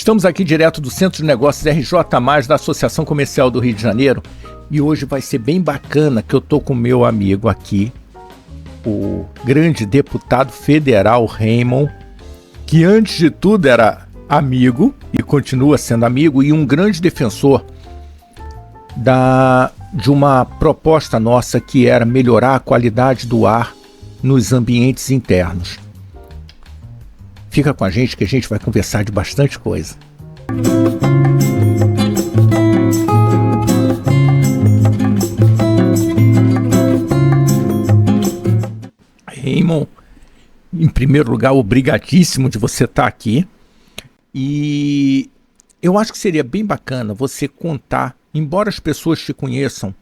Estamos aqui direto do Centro de Negócios RJ+, da Associação Comercial do Rio de Janeiro, e hoje vai ser bem bacana que eu tô com meu amigo aqui, o grande deputado federal Raymond, que antes de tudo era amigo e continua sendo amigo e um grande defensor de uma proposta nossa que era melhorar a qualidade do ar nos ambientes internos. Fica com a gente que a gente vai conversar de bastante coisa. Raymond, em primeiro lugar, obrigadíssimo de você estar aqui. E eu acho que seria bem bacana você contar, embora as pessoas te conheçam,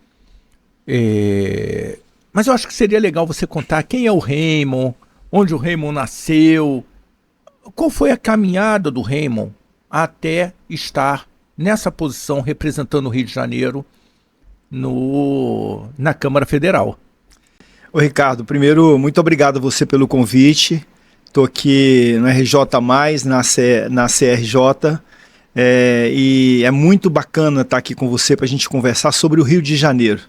mas eu acho que seria legal você contar quem é o Raymond, onde o Raymond nasceu, qual foi a caminhada do Raymond até estar nessa posição representando o Rio de Janeiro na Câmara Federal. Ô Ricardo, primeiro, muito obrigado a você pelo convite. Estou aqui no RJ+, na CRJ, e é muito bacana estar aqui com você para a gente conversar sobre o Rio de Janeiro.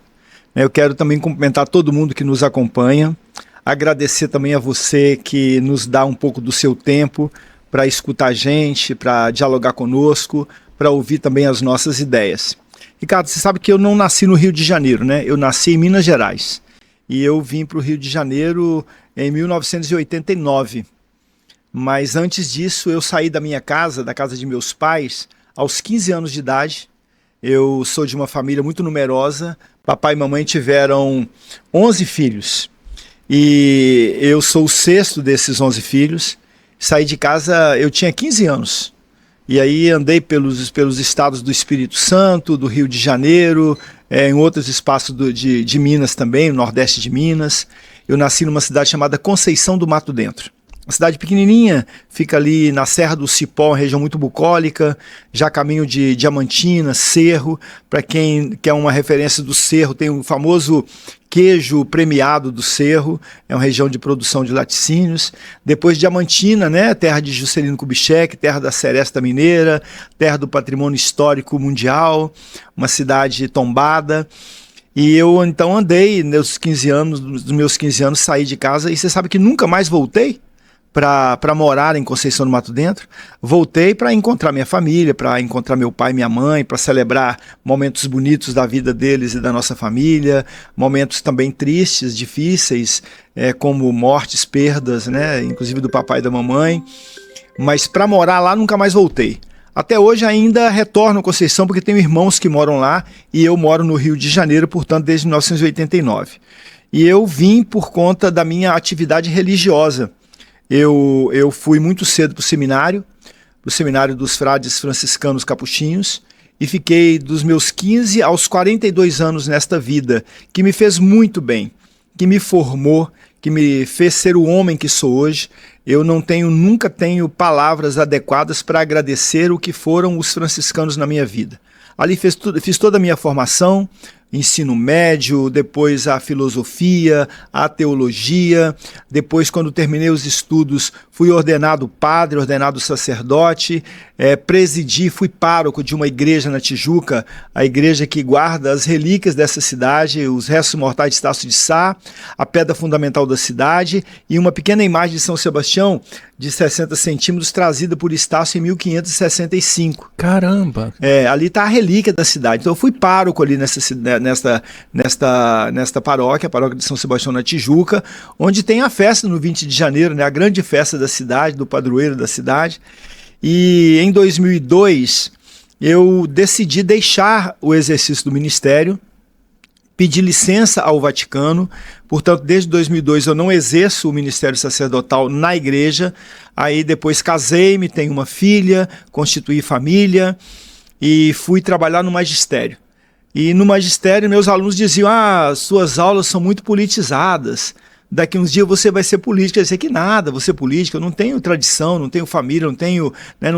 Eu quero também cumprimentar todo mundo que nos acompanha, agradecer também a você que nos dá um pouco do seu tempo para escutar a gente, para dialogar conosco, para ouvir também as nossas ideias. Ricardo, você sabe que eu não nasci no Rio de Janeiro, né? Eu nasci em Minas Gerais e eu vim para o Rio de Janeiro em 1989. Mas antes disso eu saí da minha casa, da casa de meus pais, aos 15 anos de idade. Eu sou de uma família muito numerosa, papai e mamãe tiveram 11 filhos. E eu sou o sexto desses 11 filhos. Saí de casa, eu tinha 15 anos. E aí andei pelos estados do Espírito Santo, do Rio de Janeiro, em outros espaços de Minas também, no Nordeste de Minas. Eu nasci numa cidade chamada Conceição do Mato Dentro. Uma cidade pequenininha, fica ali na Serra do Cipó, uma região muito bucólica, já caminho de Diamantina, Cerro. Para quem quer uma referência do Cerro, tem o famoso queijo premiado do Cerro, é uma região de produção de laticínios. Depois Diamantina, né, terra de Juscelino Kubitschek, terra da Seresta Mineira, terra do patrimônio histórico mundial, uma cidade tombada. E eu então andei nos meus 15 anos, saí de casa, e você sabe que nunca mais voltei para morar em Conceição do Mato Dentro. Voltei para encontrar minha família, para encontrar meu pai e minha mãe, para celebrar momentos bonitos da vida deles e da nossa família, momentos também tristes, difíceis, como mortes, perdas, né, inclusive do papai e da mamãe. Mas para morar lá nunca mais voltei. Até hoje ainda retorno a Conceição porque tenho irmãos que moram lá e eu moro no Rio de Janeiro, portanto, desde 1989. E eu vim por conta da minha atividade religiosa. Eu fui muito cedo para o seminário dos frades franciscanos capuchinhos, e fiquei dos meus 15 aos 42 anos nesta vida, que me fez muito bem, que me formou, que me fez ser o homem que sou hoje. Eu nunca tenho palavras adequadas para agradecer o que foram os franciscanos na minha vida. Ali fiz toda a minha formação, ensino médio, depois a filosofia, a teologia. Depois, quando terminei os estudos, fui ordenado padre, ordenado sacerdote, fui pároco de uma igreja na Tijuca, a igreja que guarda as relíquias dessa cidade, os restos mortais de Estácio de Sá, a pedra fundamental da cidade e uma pequena imagem de São Sebastião de 60 centímetros trazida por Estácio em 1565. Caramba! Ali está a relíquia da cidade. Então eu fui pároco ali nesta paróquia, a paróquia de São Sebastião na Tijuca, onde tem a festa no 20 de janeiro, né, a grande festa da cidade, do padroeiro da cidade. E em 2002 eu decidi deixar o exercício do ministério, pedi licença ao Vaticano, portanto desde 2002 eu não exerço o ministério sacerdotal na igreja. Aí depois casei-me, tenho uma filha, constituí família e fui trabalhar no magistério. E no magistério meus alunos diziam: suas aulas são muito politizadas, daqui uns dias você vai ser política. Eu disse que nada, vou ser política, eu não tenho tradição, não tenho família, não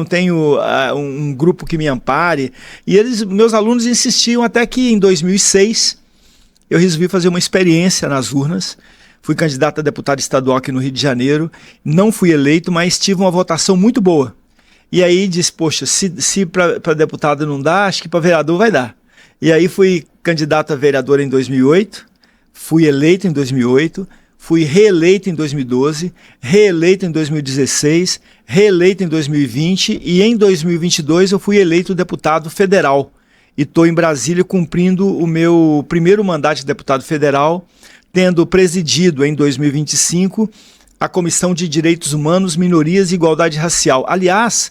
tenho um grupo que me ampare. E meus alunos insistiam até que em 2006 eu resolvi fazer uma experiência nas urnas. Fui candidato a deputado estadual aqui no Rio de Janeiro, não fui eleito, mas tive uma votação muito boa. E aí disse, poxa, se para deputado não dá, acho que para vereador vai dar. E aí fui candidato a vereador em 2008, fui eleito em 2008, fui reeleito em 2012, reeleito em 2016, reeleito em 2020 e em 2022 eu fui eleito deputado federal. E estou em Brasília cumprindo o meu primeiro mandato de deputado federal, tendo presidido em 2025 a Comissão de Direitos Humanos, Minorias e Igualdade Racial. Aliás,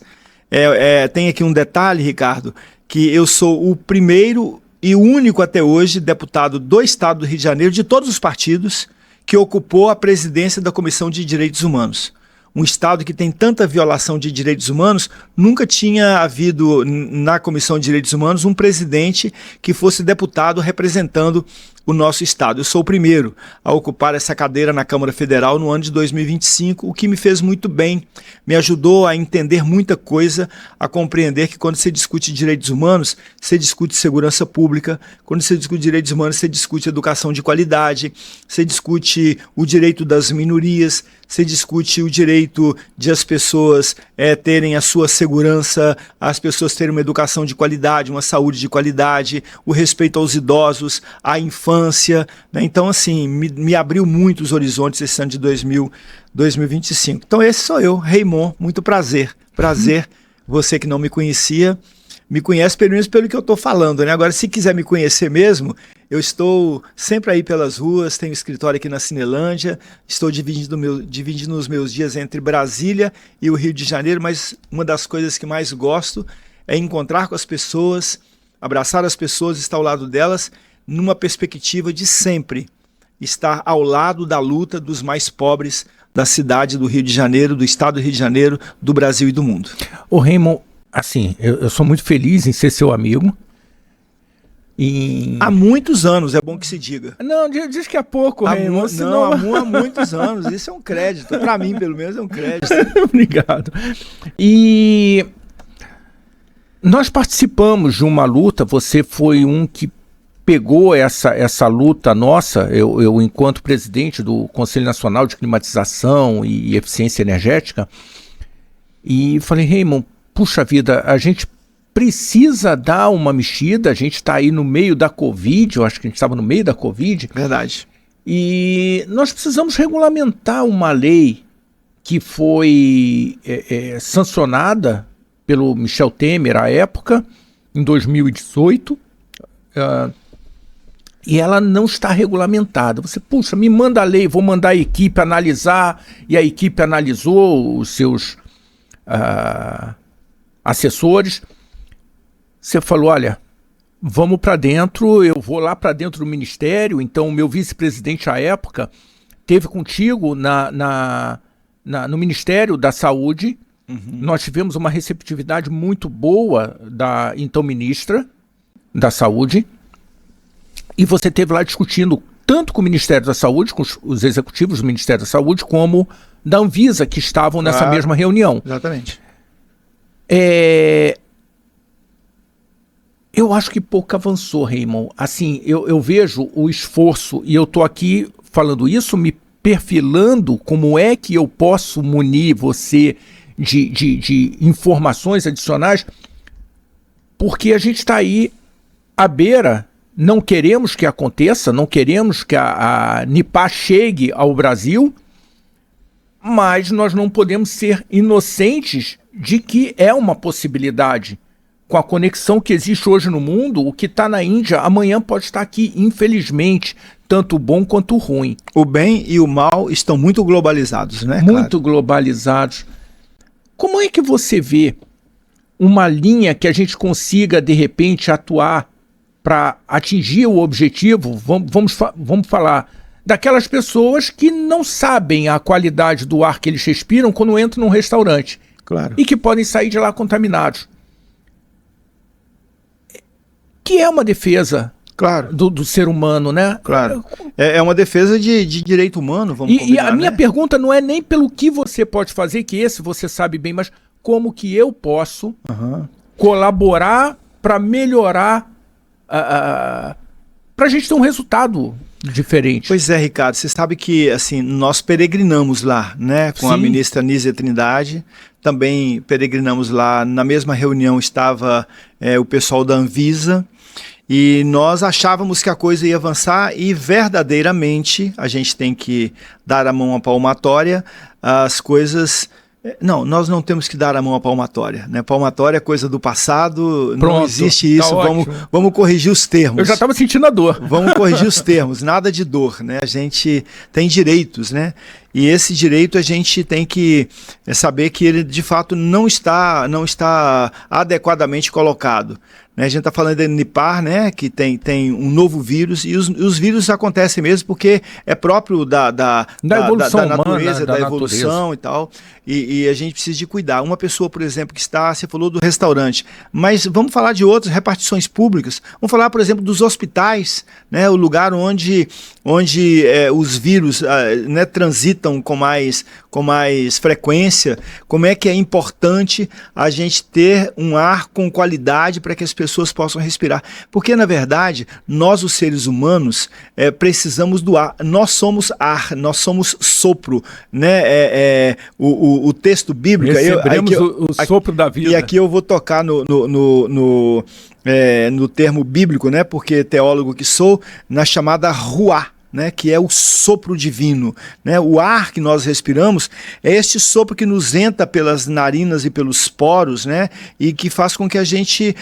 tem aqui um detalhe, Ricardo, que eu sou o primeiro e único até hoje deputado do Estado do Rio de Janeiro, de todos os partidos, que ocupou a presidência da Comissão de Direitos Humanos. Um Estado que tem tanta violação de direitos humanos, nunca tinha havido na Comissão de Direitos Humanos um presidente que fosse deputado representando o nosso Estado. Eu sou o primeiro a ocupar essa cadeira na Câmara Federal no ano de 2025, o que me fez muito bem, me ajudou a entender muita coisa, a compreender que quando você discute direitos humanos, você discute segurança pública, quando você discute direitos humanos, você discute educação de qualidade, você discute o direito das minorias, você discute o direito de as pessoas terem a sua segurança, as pessoas terem uma educação de qualidade, uma saúde de qualidade, o respeito aos idosos, à infância, né? Então, assim, me abriu muito os horizontes esse ano de 2025. Então, esse sou eu, Raymond, muito prazer. Prazer, você que não me conhecia, me conhece pelo menos pelo que eu estou falando, né? Agora, se quiser me conhecer mesmo, eu estou sempre aí pelas ruas, tenho escritório aqui na Cinelândia, estou dividindo os meus dias entre Brasília e o Rio de Janeiro, mas uma das coisas que mais gosto é encontrar com as pessoas, abraçar as pessoas, estar ao lado delas, numa perspectiva de sempre estar ao lado da luta dos mais pobres da cidade do Rio de Janeiro, do estado do Rio de Janeiro, do Brasil e do mundo. Ô Raymond, assim, eu sou muito feliz em ser seu amigo. Há muitos anos, é bom que se diga. Não, diz que há pouco, Raymond. Não, há muitos anos, isso é um crédito, para mim pelo menos é um crédito. Obrigado. E nós participamos de uma luta, você foi um que pegou essa luta nossa, eu enquanto presidente do Conselho Nacional de Climatização e Eficiência Energética, e falei, Raymond, puxa vida, a gente precisa dar uma mexida, a gente está aí no meio da Covid, eu acho que a gente estava no meio da Covid. Verdade. E nós precisamos regulamentar uma lei que foi sancionada pelo Michel Temer à época, em 2018, e ela não está regulamentada. Você, puxa, me manda a lei, vou mandar a equipe analisar, e a equipe analisou os seus assessores. Você falou, olha, vamos para dentro, eu vou lá para dentro do ministério. Então o meu vice-presidente à época teve contigo no Ministério da Saúde. Uhum. Nós tivemos uma receptividade muito boa da então ministra da Saúde, e você esteve lá discutindo tanto com o Ministério da Saúde, com os executivos do Ministério da Saúde, como da Anvisa, que estavam nessa mesma reunião. Exatamente. Eu acho que pouco avançou, Raymond. Assim, eu vejo o esforço, e eu estou aqui falando isso, me perfilando como é que eu posso munir você de informações adicionais, porque a gente está aí à beira, não queremos que aconteça, não queremos que a Nipah chegue ao Brasil, mas nós não podemos ser inocentes de que é uma possibilidade. Com a conexão que existe hoje no mundo, o que está na Índia, amanhã pode estar aqui, infelizmente, tanto o bom quanto o ruim. O bem e o mal estão muito globalizados, né? Muito globalizados. Como é que você vê uma linha que a gente consiga, de repente, atuar para atingir o objetivo? Vamos falar daquelas pessoas que não sabem a qualidade do ar que eles respiram quando entram num restaurante. Claro. E que podem sair de lá contaminados. Que é uma defesa, claro, do ser humano, né? Claro. É uma defesa de direito humano, vamos combinar, e a minha pergunta não é nem pelo que você pode fazer, que esse você sabe bem, mas como que eu posso colaborar para melhorar, para a gente ter um resultado diferente. Pois é, Ricardo, você sabe que assim, nós peregrinamos lá, né, com a ministra Nízia Trindade, também peregrinamos lá. Na mesma reunião estava o pessoal da Anvisa, e nós achávamos que a coisa ia avançar, e verdadeiramente a gente tem que dar a mão à palmatória. As coisas... Não, nós não temos que dar a mão à palmatória, né? Palmatória é coisa do passado, Pronto, não existe isso, tá vamos corrigir os termos. Eu já estava sentindo a dor. Vamos corrigir os termos, nada de dor, né? A gente tem direitos, né? E esse direito a gente tem que saber que ele de fato não está adequadamente colocado. A gente está falando da Nipah, né, que tem um novo vírus, e os vírus acontecem mesmo porque é próprio da evolução natureza, humana, da evolução e tal, e a gente precisa de cuidar. Uma pessoa, por exemplo, você falou do restaurante, mas vamos falar de outras repartições públicas, vamos falar, por exemplo, dos hospitais, né, o lugar onde os vírus né, transitam com mais frequência. Como é que é importante a gente ter um ar com qualidade para que as pessoas possam respirar? Porque, na verdade, nós, os seres humanos, precisamos do ar. Nós somos ar, nós somos sopro, né? O texto bíblico... Recebemos o sopro da vida. E aqui eu vou tocar no termo bíblico, né? Porque teólogo que sou, na chamada ruá, né, que é o sopro divino, né? O ar que nós respiramos é este sopro que nos entra pelas narinas e pelos poros, né, e que faz com que a gente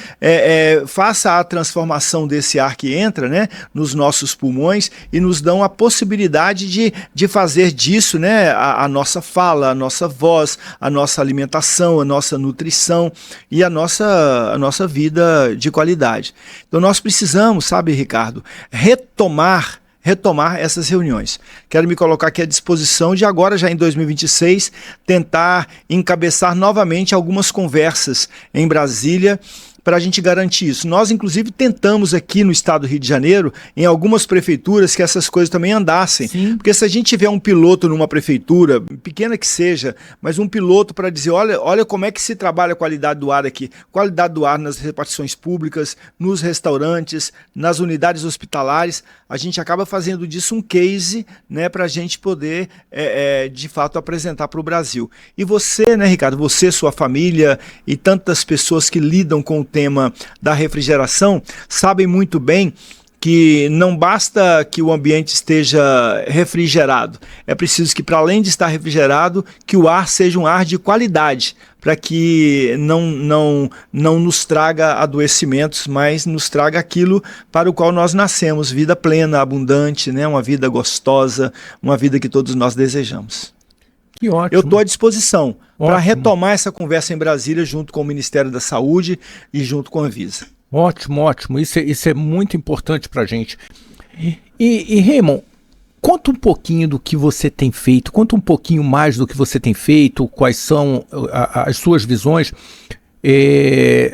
faça a transformação desse ar que entra, né, nos nossos pulmões, e nos dão a possibilidade de fazer disso, né, a nossa fala, a nossa voz, a nossa alimentação, a nossa nutrição e a nossa vida de qualidade. Então nós precisamos, sabe, Ricardo, retomar essas reuniões. Quero me colocar aqui à disposição de agora, já em 2026, tentar encabeçar novamente algumas conversas em Brasília para a gente garantir isso. Nós, inclusive, tentamos aqui no estado do Rio de Janeiro, em algumas prefeituras, que essas coisas também andassem. Sim. Porque se a gente tiver um piloto numa prefeitura, pequena que seja, mas um piloto para dizer, olha como é que se trabalha a qualidade do ar aqui. Qualidade do ar nas repartições públicas, nos restaurantes, nas unidades hospitalares, a gente acaba fazendo disso um case, né, para a gente poder, de fato, apresentar para o Brasil. E você, né, Ricardo, você, sua família e tantas pessoas que lidam com o tema da refrigeração, sabem muito bem que não basta que o ambiente esteja refrigerado, é preciso que, para além de estar refrigerado, que o ar seja um ar de qualidade, para que não nos traga adoecimentos, mas nos traga aquilo para o qual nós nascemos, vida plena, abundante, né? Uma vida gostosa, uma vida que todos nós desejamos. Que ótimo. Eu estou à disposição para retomar essa conversa em Brasília junto com o Ministério da Saúde e junto com a Anvisa. Ótimo, ótimo. Isso é muito importante para a gente. E Raymond, conta um pouquinho do que você tem feito, conta um pouquinho mais do que você tem feito, quais são as suas visões.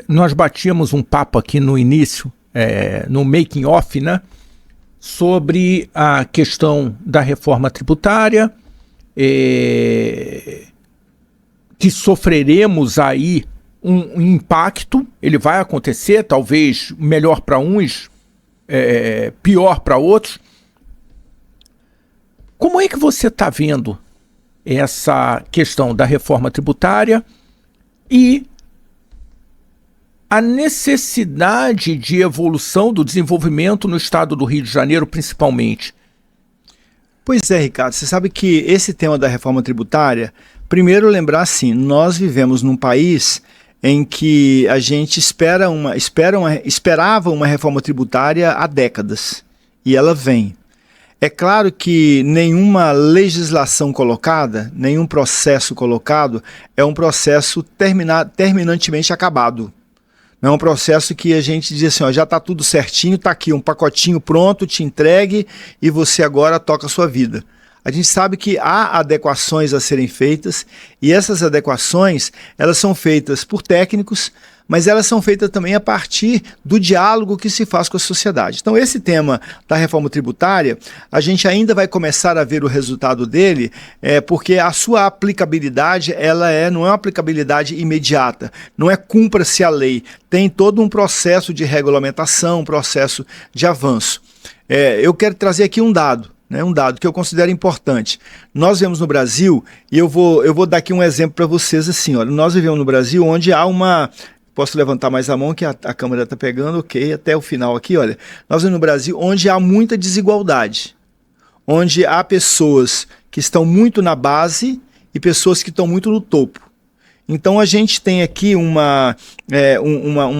Nós batíamos um papo aqui no início, no making off, né, sobre a questão da reforma tributária, que sofreremos aí um impacto. Ele vai acontecer, talvez melhor para uns, pior para outros. Como é que você está vendo essa questão da reforma tributária e a necessidade de evolução do desenvolvimento no estado do Rio de Janeiro, principalmente? Pois é, Ricardo, você sabe que esse tema da reforma tributária, primeiro lembrar assim, nós vivemos num país em que a gente esperava uma reforma tributária há décadas, e ela vem. É claro que nenhuma legislação colocada, nenhum processo colocado é um processo terminantemente acabado. Não é um processo que a gente diz assim, ó, já está tudo certinho, está aqui um pacotinho pronto, te entregue e você agora toca a sua vida. A gente sabe que há adequações a serem feitas, e essas adequações, elas são feitas por técnicos, mas elas são feitas também a partir do diálogo que se faz com a sociedade. Então esse tema da reforma tributária, a gente ainda vai começar a ver o resultado dele, porque a sua aplicabilidade, não é uma aplicabilidade imediata, não é cumpra-se a lei, tem todo um processo de regulamentação, um processo de avanço. Eu quero trazer aqui um dado, né, um dado que eu considero importante. Nós vivemos no Brasil, e eu vou dar aqui um exemplo para vocês assim, olha, nós vivemos no Brasil onde há uma... Posso levantar mais a mão que a câmera está pegando, ok, até o final aqui, olha. Nós vivemos no Brasil onde há muita desigualdade, onde há pessoas que estão muito na base e pessoas que estão muito no topo. Então a gente tem aqui uma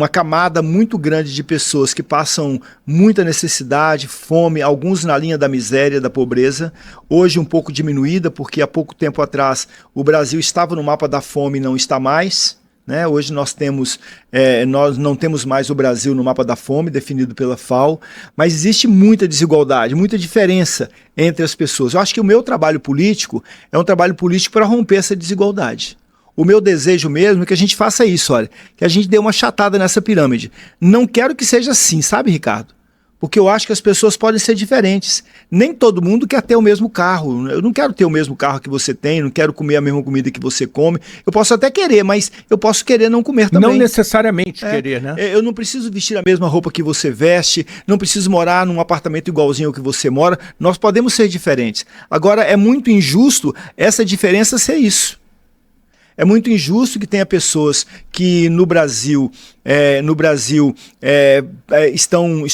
camada muito grande de pessoas que passam muita necessidade, fome, alguns na linha da miséria, da pobreza, hoje um pouco diminuída, porque há pouco tempo atrás o Brasil estava no mapa da fome e não está mais. Né? Hoje nós não temos mais o Brasil no mapa da fome, definido pela FAO, mas existe muita desigualdade, muita diferença entre as pessoas. Eu acho que o meu trabalho político é um trabalho político para romper essa desigualdade. O meu desejo mesmo é que a gente faça isso, olha, que a gente dê uma achatada nessa pirâmide. Não quero que seja assim, sabe, Ricardo? Porque eu acho que as pessoas podem ser diferentes. Nem todo mundo quer ter o mesmo carro. Eu não quero ter o mesmo carro que você tem, não quero comer a mesma comida que você come. Eu posso até querer, mas eu posso querer não comer também. Não necessariamente querer, né? Eu não preciso vestir a mesma roupa que você veste, não preciso morar num apartamento igualzinho ao que você mora. Nós podemos ser diferentes. Agora, é muito injusto essa diferença ser isso. É muito injusto que tenha pessoas que no Brasil estão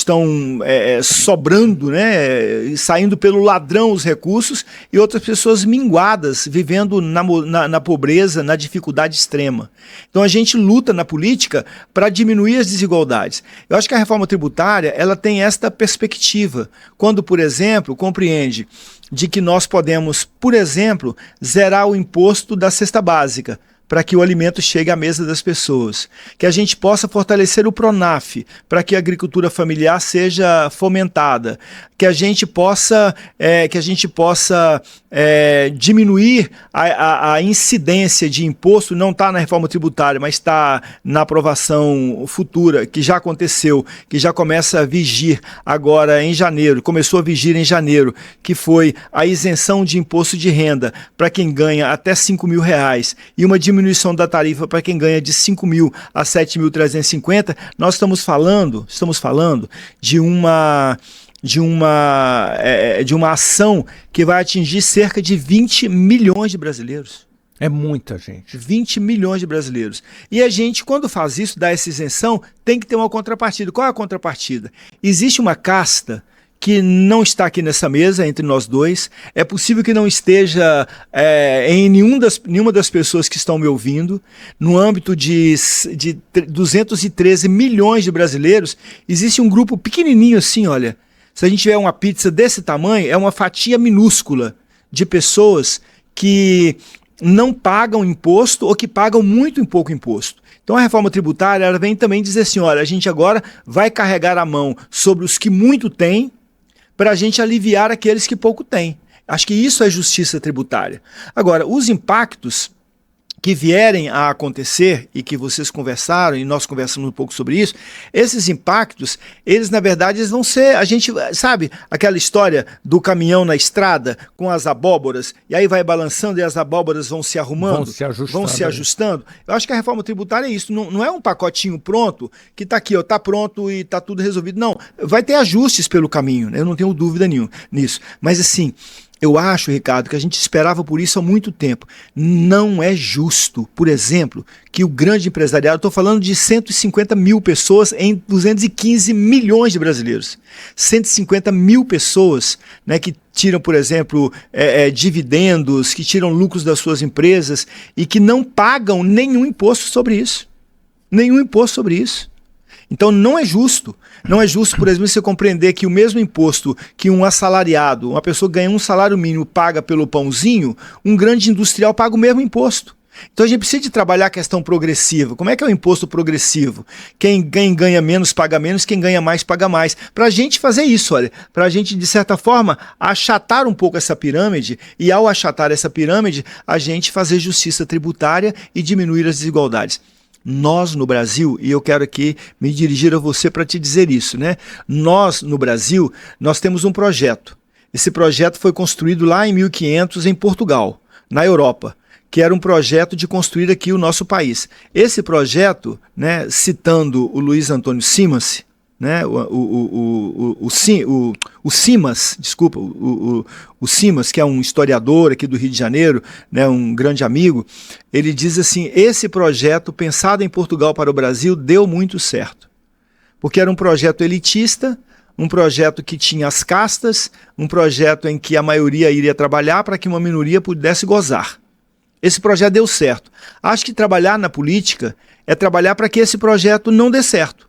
sobrando, né, saindo pelo ladrão os recursos, e outras pessoas minguadas, vivendo na pobreza, na dificuldade extrema. Então a gente luta na política para diminuir as desigualdades. Eu acho que a reforma tributária ela tem esta perspectiva, quando, por exemplo, compreende de que nós podemos, por exemplo, zerar o imposto da cesta básica, para que o alimento chegue à mesa das pessoas. Que a gente possa fortalecer o PRONAF, para que a agricultura familiar seja fomentada. Que a gente possa diminuir a incidência de imposto, não está na reforma tributária, mas está na aprovação futura, que já aconteceu, que já começa a vigir agora em janeiro, começou a vigir em janeiro, que foi a isenção de imposto de renda para quem ganha até R$5.000 e uma diminuição da tarifa para quem ganha de 5.000 a 7.350, nós estamos falando de uma ação que vai atingir cerca de 20 milhões de brasileiros. É muita gente. 20 milhões de brasileiros. E a gente, quando faz isso, dá essa isenção, tem que ter uma contrapartida. Qual é a contrapartida? Existe uma casta que não está aqui nessa mesa, entre nós dois. É possível que não esteja em nenhuma das pessoas que estão me ouvindo. No âmbito de 213 milhões de brasileiros, existe um grupo pequenininho assim, olha. Se a gente tiver uma pizza desse tamanho, é uma fatia minúscula de pessoas que não pagam imposto ou que pagam muito pouco imposto. Então a reforma tributária ela vem também dizer assim, olha, a gente agora vai carregar a mão sobre os que muito têm, para a gente aliviar aqueles que pouco têm. Acho que isso é justiça tributária. Agora, os impactos que vierem a acontecer e que vocês conversaram e nós conversamos um pouco sobre isso, esses impactos, eles na verdade eles vão ser, a gente sabe aquela história do caminhão na estrada com as abóboras e aí vai balançando e as abóboras vão se arrumando, vão se ajustando. Eu acho que a reforma tributária é isso, não é um pacotinho pronto que está aqui, está pronto e está tudo resolvido, não, vai ter ajustes pelo caminho, né? Eu não tenho dúvida nenhuma nisso, mas assim, eu acho, Ricardo, que a gente esperava por isso há muito tempo. Não é justo, por exemplo, que o grande empresariado, estou falando de 150 mil pessoas em 215 milhões de brasileiros. 150 mil pessoas, né, que tiram, por exemplo, dividendos, que tiram lucros das suas empresas e que não pagam nenhum imposto sobre isso. Nenhum imposto sobre isso. Então não é justo. Não é justo, por exemplo, você compreender que o mesmo imposto que um assalariado, uma pessoa que ganha um salário mínimo paga pelo pãozinho, um grande industrial paga o mesmo imposto. Então a gente precisa de trabalhar a questão progressiva. Como é que é o imposto progressivo? Quem ganha menos paga menos, quem ganha mais paga mais. Para a gente fazer isso, olha, para a gente, de certa forma, achatar um pouco essa pirâmide e ao achatar essa pirâmide, a gente fazer justiça tributária e diminuir as desigualdades. Nós no Brasil, e eu quero aqui me dirigir a você para te dizer isso, né? Nós no Brasil, nós temos um projeto. Esse projeto foi construído lá em 1500 em Portugal, na Europa, que era um projeto de construir aqui o nosso país. Esse projeto, né, citando o Luiz Antônio Simas, né? O Simas, desculpa, o Simas, que é um historiador aqui do Rio de Janeiro, né, um grande amigo, ele diz assim: esse projeto pensado em Portugal para o Brasil deu muito certo, porque era um projeto elitista, um projeto que tinha as castas, um projeto em que a maioria iria trabalhar para que uma minoria pudesse gozar. Esse projeto deu certo. Acho que trabalhar na política é trabalhar para que esse projeto não dê certo,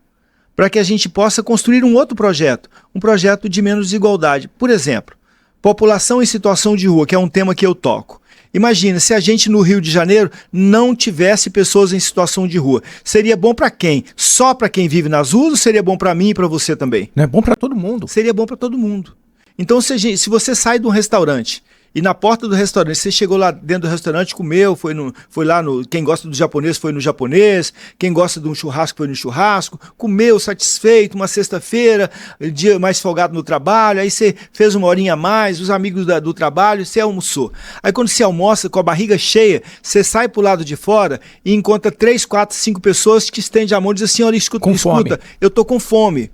para que a gente possa construir um outro projeto, um projeto de menos desigualdade. Por exemplo, população em situação de rua, que é um tema que eu toco. Imagina, se a gente no Rio de Janeiro não tivesse pessoas em situação de rua. Seria bom para quem? Só para quem vive nas ruas ou seria bom para mim e para você também? Não é bom para todo mundo. Seria bom para todo mundo. Então, se você sai de um restaurante e na porta do restaurante, você chegou lá dentro do restaurante, comeu, foi lá no... Quem gosta do japonês foi no japonês, quem gosta de um churrasco foi no churrasco, comeu satisfeito, uma sexta-feira, dia mais folgado no trabalho, aí você fez uma horinha a mais, os amigos do trabalho, você almoçou. Aí quando você almoça com a barriga cheia, você sai pro lado de fora e encontra 3, 4, 5 pessoas que estendem a mão e dizem assim: olha, escuta, eu tô com fome.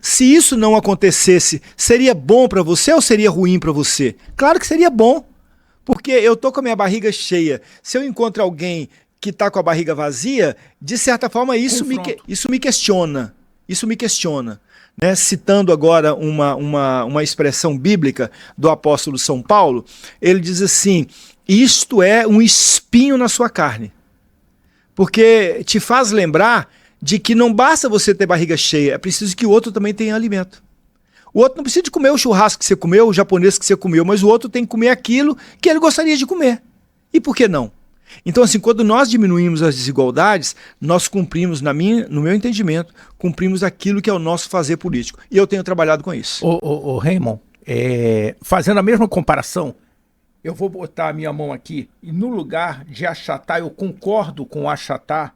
Se isso não acontecesse, seria bom para você ou seria ruim para você? Claro que seria bom, porque eu tô com a minha barriga cheia. Se eu encontro alguém que está com a barriga vazia, de certa forma isso me questiona. Isso me questiona. Né? Citando agora uma expressão bíblica do apóstolo São Paulo, ele diz assim: isto é um espinho na sua carne, porque te faz lembrar de que não basta você ter barriga cheia, é preciso que o outro também tenha alimento. O outro não precisa de comer o churrasco que você comeu, o japonês que você comeu, mas o outro tem que comer aquilo que ele gostaria de comer. E por que não? Então, assim, quando nós diminuímos as desigualdades, nós cumprimos, no meu entendimento, cumprimos aquilo que é o nosso fazer político. E eu tenho trabalhado com isso. Ô Raymond, fazendo a mesma comparação, eu vou botar a minha mão aqui e no lugar de achatar, eu concordo com achatar,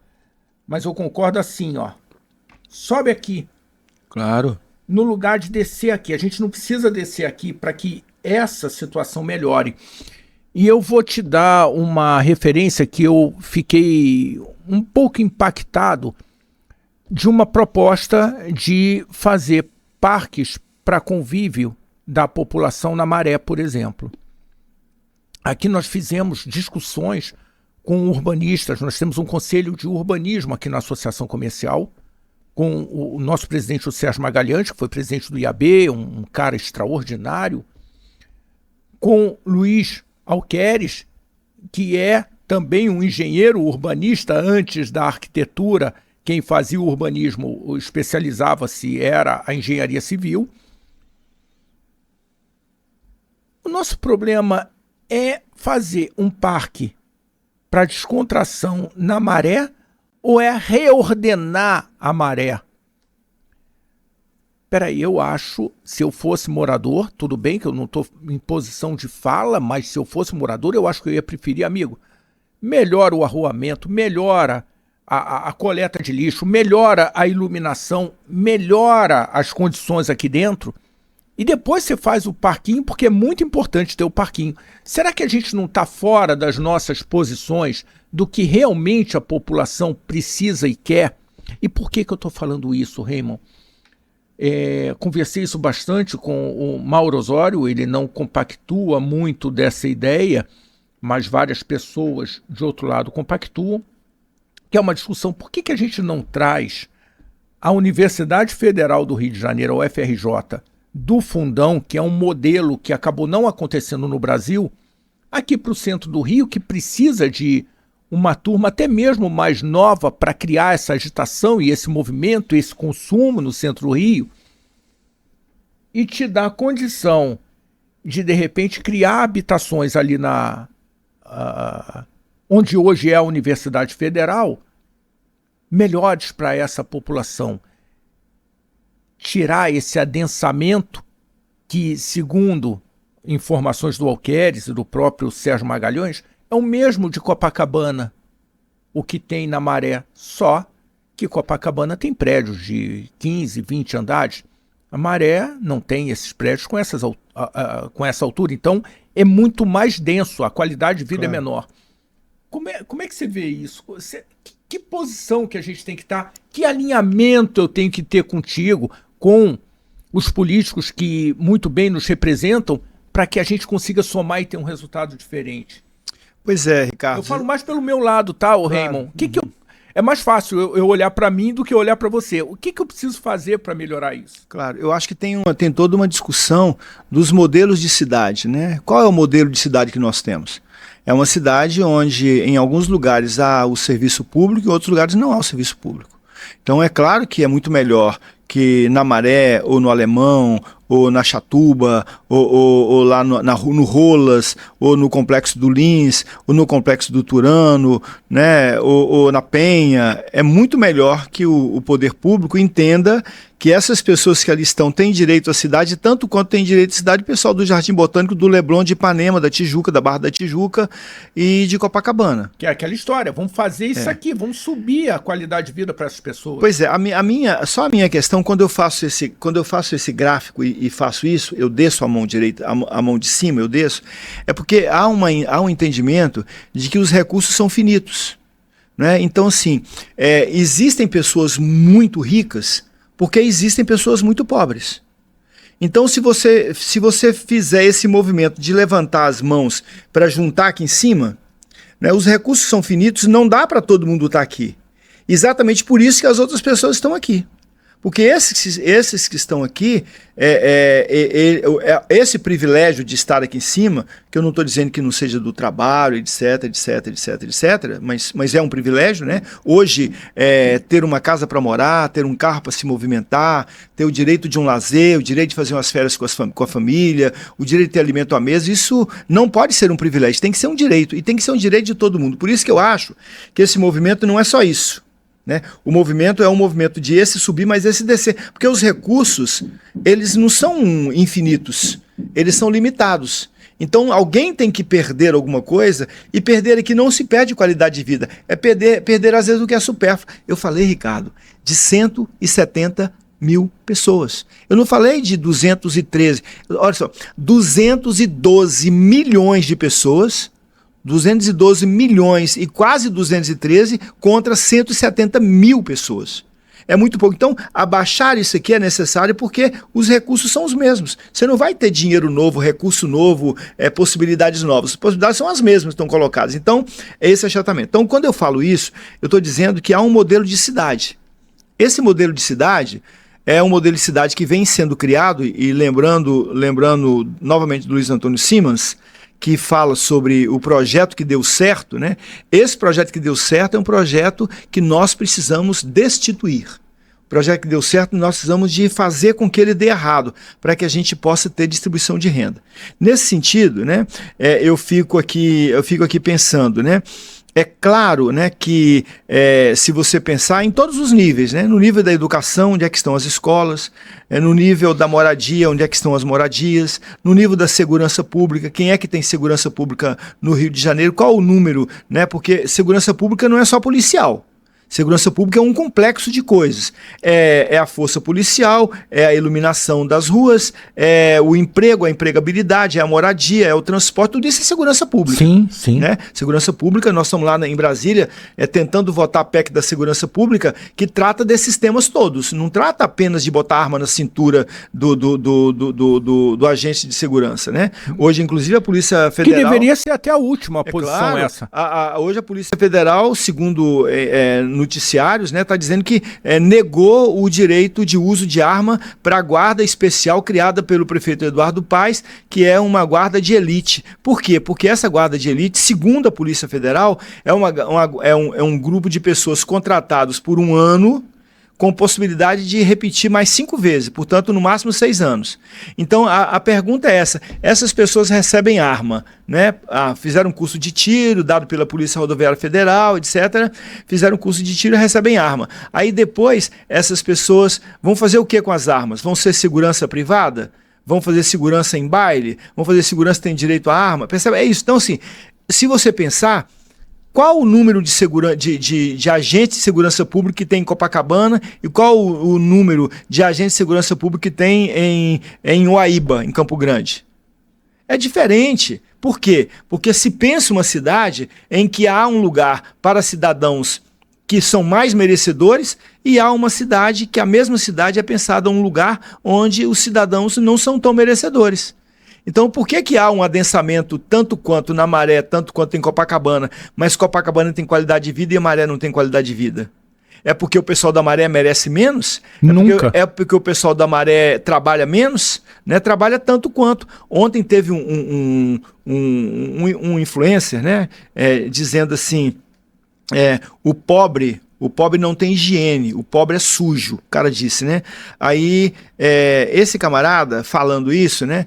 mas eu concordo assim, ó. Sobe aqui. Claro. No lugar de descer aqui. A gente não precisa descer aqui para que essa situação melhore. E eu vou te dar uma referência que eu fiquei um pouco impactado de uma proposta de fazer parques para convívio da população na Maré, por exemplo. Aqui nós fizemos discussões com urbanistas, nós temos um conselho de urbanismo aqui na Associação Comercial, com o nosso presidente, o Sérgio Magalhães, que foi presidente do IAB, um cara extraordinário, com Luiz Alqueres, que é também um engenheiro urbanista antes da arquitetura. Quem fazia o urbanismo especializava-se, era a engenharia civil. O nosso problema é fazer um parque para descontração na Maré ou é reordenar a Maré? Peraí, eu acho, se eu fosse morador, tudo bem que eu não estou em posição de fala, mas se eu fosse morador, eu acho que eu ia preferir, amigo, melhora o arruamento, melhora a coleta de lixo, melhora a iluminação, melhora as condições aqui dentro, e depois você faz o parquinho, porque é muito importante ter o parquinho. Será que a gente não está fora das nossas posições do que realmente a população precisa e quer? E por que eu estou falando isso, Raymond? Conversei isso bastante com o Mauro Osório, ele não compactua muito dessa ideia, mas várias pessoas de outro lado compactuam, que é uma discussão: por que a gente não traz a Universidade Federal do Rio de Janeiro, a UFRJ, do Fundão, que é um modelo que acabou não acontecendo no Brasil, aqui para o centro do Rio, que precisa de uma turma até mesmo mais nova para criar essa agitação e esse movimento, esse consumo no centro do Rio, e te dá a condição de repente, criar habitações ali onde hoje é a Universidade Federal, melhores para essa população. Tirar esse adensamento que, segundo informações do Alqueres e do próprio Sérgio Magalhães, é o mesmo de Copacabana, o que tem na Maré, só que Copacabana tem prédios de 15, 20 andares. A Maré não tem esses prédios com essa altura, então é muito mais denso, a qualidade de vida é menor. Como é que você vê isso? O que posição que a gente tem que estar, que alinhamento eu tenho que ter contigo, com os políticos que muito bem nos representam, para que a gente consiga somar e ter um resultado diferente. Pois é, Ricardo. Eu falo mais pelo meu lado, tá, ô Raymond? É mais fácil eu olhar para mim do que olhar para você. O que eu preciso fazer para melhorar isso? Claro, eu acho que tem toda uma discussão dos modelos de cidade, né? Qual é o modelo de cidade que nós temos? É uma cidade onde em alguns lugares há o serviço público e em outros lugares não há o serviço público. Então é claro que é muito melhor que na Maré, ou no Alemão, ou na Chatuba, ou lá no Rolas, ou no Complexo do Lins, ou no Complexo do Turano, né, ou na Penha. É muito melhor que o poder público entenda que essas pessoas que ali estão têm direito à cidade, tanto quanto tem direito à cidade o pessoal do Jardim Botânico, do Leblon, de Ipanema, da Tijuca, da Barra da Tijuca e de Copacabana. Que é aquela história, vamos fazer isso aqui, vamos subir a qualidade de vida para essas pessoas. Pois é, só a minha questão, quando eu faço esse gráfico e faço isso, eu desço a mão direita, a mão de cima, eu desço, é porque há um entendimento de que os recursos são finitos, né? Então, assim, existem pessoas muito ricas porque existem pessoas muito pobres. Então, se você fizer esse movimento de levantar as mãos para juntar aqui em cima, né, os recursos são finitos, não dá para todo mundo estar aqui. Exatamente por isso que as outras pessoas estão aqui. Porque esses que estão aqui, esse privilégio de estar aqui em cima, que eu não estou dizendo que não seja do trabalho, etc, mas é um privilégio, né? Hoje, ter uma casa para morar, ter um carro para se movimentar, ter o direito de um lazer, o direito de fazer umas férias com a família, o direito de ter alimento à mesa, isso não pode ser um privilégio, tem que ser um direito, e tem que ser um direito de todo mundo. Por isso que eu acho que esse movimento não é só isso. Né? O movimento é um movimento de esse subir, mas esse descer, porque os recursos, eles não são infinitos, eles são limitados. Então alguém tem que perder alguma coisa, e perder aqui não se perde qualidade de vida, é perder às vezes o que é supérfluo. Eu falei, Ricardo, de 170 mil pessoas. Eu não falei de 213, olha só, 212 milhões de pessoas, 212 milhões e quase 213 contra 170 mil pessoas. É muito pouco. Então, abaixar isso aqui é necessário porque os recursos são os mesmos. Você não vai ter dinheiro novo, recurso novo, possibilidades novas. As possibilidades são as mesmas que estão colocadas. Então, esse é o achatamento. Então, quando eu falo isso, eu estou dizendo que há um modelo de cidade. Esse modelo de cidade é um modelo de cidade que vem sendo criado, e lembrando novamente do Luiz Antônio Simons, que fala sobre o projeto que deu certo, né? Esse projeto que deu certo é um projeto que nós precisamos destituir. O projeto que deu certo, nós precisamos de fazer com que ele dê errado, para que a gente possa ter distribuição de renda. Nesse sentido, né, eu fico aqui pensando, né? É claro, né, que se você pensar em todos os níveis, né, no nível da educação, onde é que estão as escolas, no nível da moradia, onde é que estão as moradias, no nível da segurança pública, quem é que tem segurança pública no Rio de Janeiro, qual o número, né, porque segurança pública não é só policial. Segurança pública é um complexo de coisas. É a força policial, é a iluminação das ruas, é o emprego, a empregabilidade, é a moradia, é o transporte, tudo isso é segurança pública. Sim, sim. Né? Segurança pública, nós estamos lá em Brasília tentando votar a PEC da segurança pública, que trata desses temas todos. Não trata apenas de botar arma na cintura do agente de segurança. Né? Hoje, inclusive, a Polícia Federal... Que deveria ser até a última posição, claro, essa. Hoje a Polícia Federal, segundo noticiários, né, está dizendo que negou o direito de uso de arma para a guarda especial criada pelo prefeito Eduardo Paes, que é uma guarda de elite. Por quê? Porque essa guarda de elite, segundo a Polícia Federal, é um grupo de pessoas contratados por um ano, com possibilidade de repetir mais 5 vezes, portanto, no máximo 6 anos. Então, a pergunta é essa: essas pessoas recebem arma, né? Fizeram um curso de tiro, dado pela Polícia Rodoviária Federal, etc. Fizeram um curso de tiro e recebem arma. Aí depois, essas pessoas vão fazer o que com as armas? Vão ser segurança privada? Vão fazer segurança em baile? Vão fazer segurança que tem direito à arma? Percebe? É isso. Então, assim, se você pensar, qual o número de agentes de segurança pública que tem em Copacabana e qual o número de agentes de segurança pública que tem em Uaíba, em Campo Grande? É diferente. Por quê? Porque se pensa uma cidade em que há um lugar para cidadãos que são mais merecedores, e há uma cidade que a mesma cidade é pensada um lugar onde os cidadãos não são tão merecedores. Então, por que há um adensamento tanto quanto na Maré, tanto quanto em Copacabana, mas Copacabana tem qualidade de vida e a Maré não tem qualidade de vida? É porque o pessoal da Maré merece menos? Nunca. É porque o pessoal da Maré trabalha menos? Né? Trabalha tanto quanto. Ontem teve um influencer, né, dizendo assim, o pobre não tem higiene, o pobre é sujo, o cara disse, né? Aí, esse camarada, falando isso, né,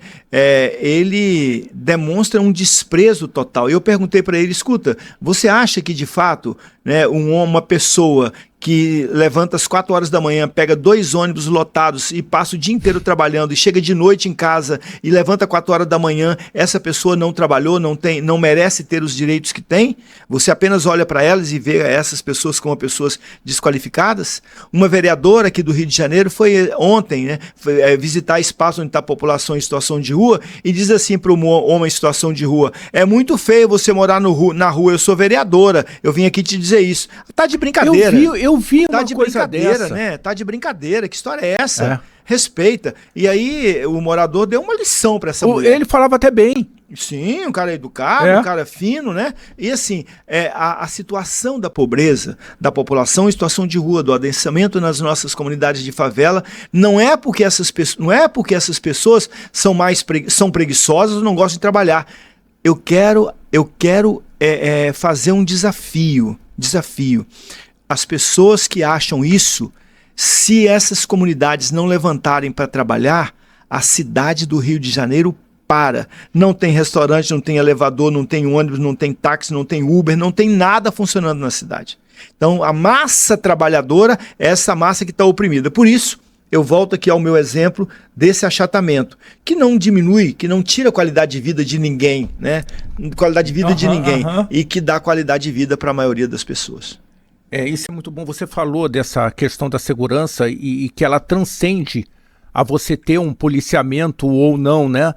ele demonstra um desprezo total. Eu perguntei para ele, escuta, você acha que, de fato, né, uma pessoa que levanta às 4 horas da manhã, pega 2 ônibus lotados e passa o dia inteiro trabalhando e chega de noite em casa e levanta 4 horas da manhã, essa pessoa não trabalhou, não merece ter os direitos que tem? Você apenas olha para elas e vê essas pessoas como pessoas desqualificadas? Uma vereadora aqui do Rio de Janeiro foi ontem, né, visitar espaço onde está a população em situação de rua e diz assim para um homem em situação de rua, é muito feio você morar na rua, eu sou vereadora, eu vim aqui te dizer isso. Tá de brincadeira. Eu vi uma de coisa dessa. Né? Tá de brincadeira. Que história é essa? Respeita. E aí o morador deu uma lição para essa mulher. Ele falava até bem. Sim, um cara educado, um cara fino, né? E assim, a situação da pobreza, da população em situação de rua, do adensamento nas nossas comunidades de favela, não é porque essas pessoas são preguiçosas ou não gostam de trabalhar. Eu quero fazer um desafio. As pessoas que acham isso, se essas comunidades não levantarem para trabalhar, a cidade do Rio de Janeiro para. Não tem restaurante, não tem elevador, não tem ônibus, não tem táxi, não tem Uber, não tem nada funcionando na cidade. Então, a massa trabalhadora é essa massa que está oprimida. Por isso, eu volto aqui ao meu exemplo desse achatamento, que não diminui, que não tira a qualidade de vida de ninguém, né? Qualidade de vida de ninguém, e que dá qualidade de vida para a maioria das pessoas. Isso é muito bom. Você falou dessa questão da segurança e que ela transcende a você ter um policiamento ou não, né?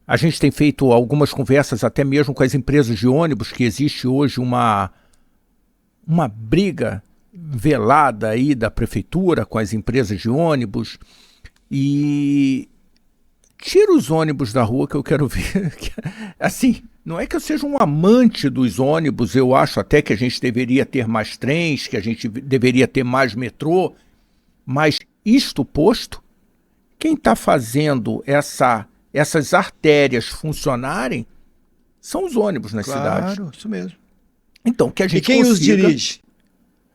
A gente tem feito algumas conversas até mesmo com as empresas de ônibus, que existe hoje uma briga velada aí da prefeitura com as empresas de ônibus, e tira os ônibus da rua que eu quero ver. Assim, não é que eu seja um amante dos ônibus, eu acho até que a gente deveria ter mais trens, que a gente deveria ter mais metrô, mas isto posto, quem está fazendo essas artérias funcionarem são os ônibus nas cidades. Claro, isso mesmo. Então, que a gente os dirige?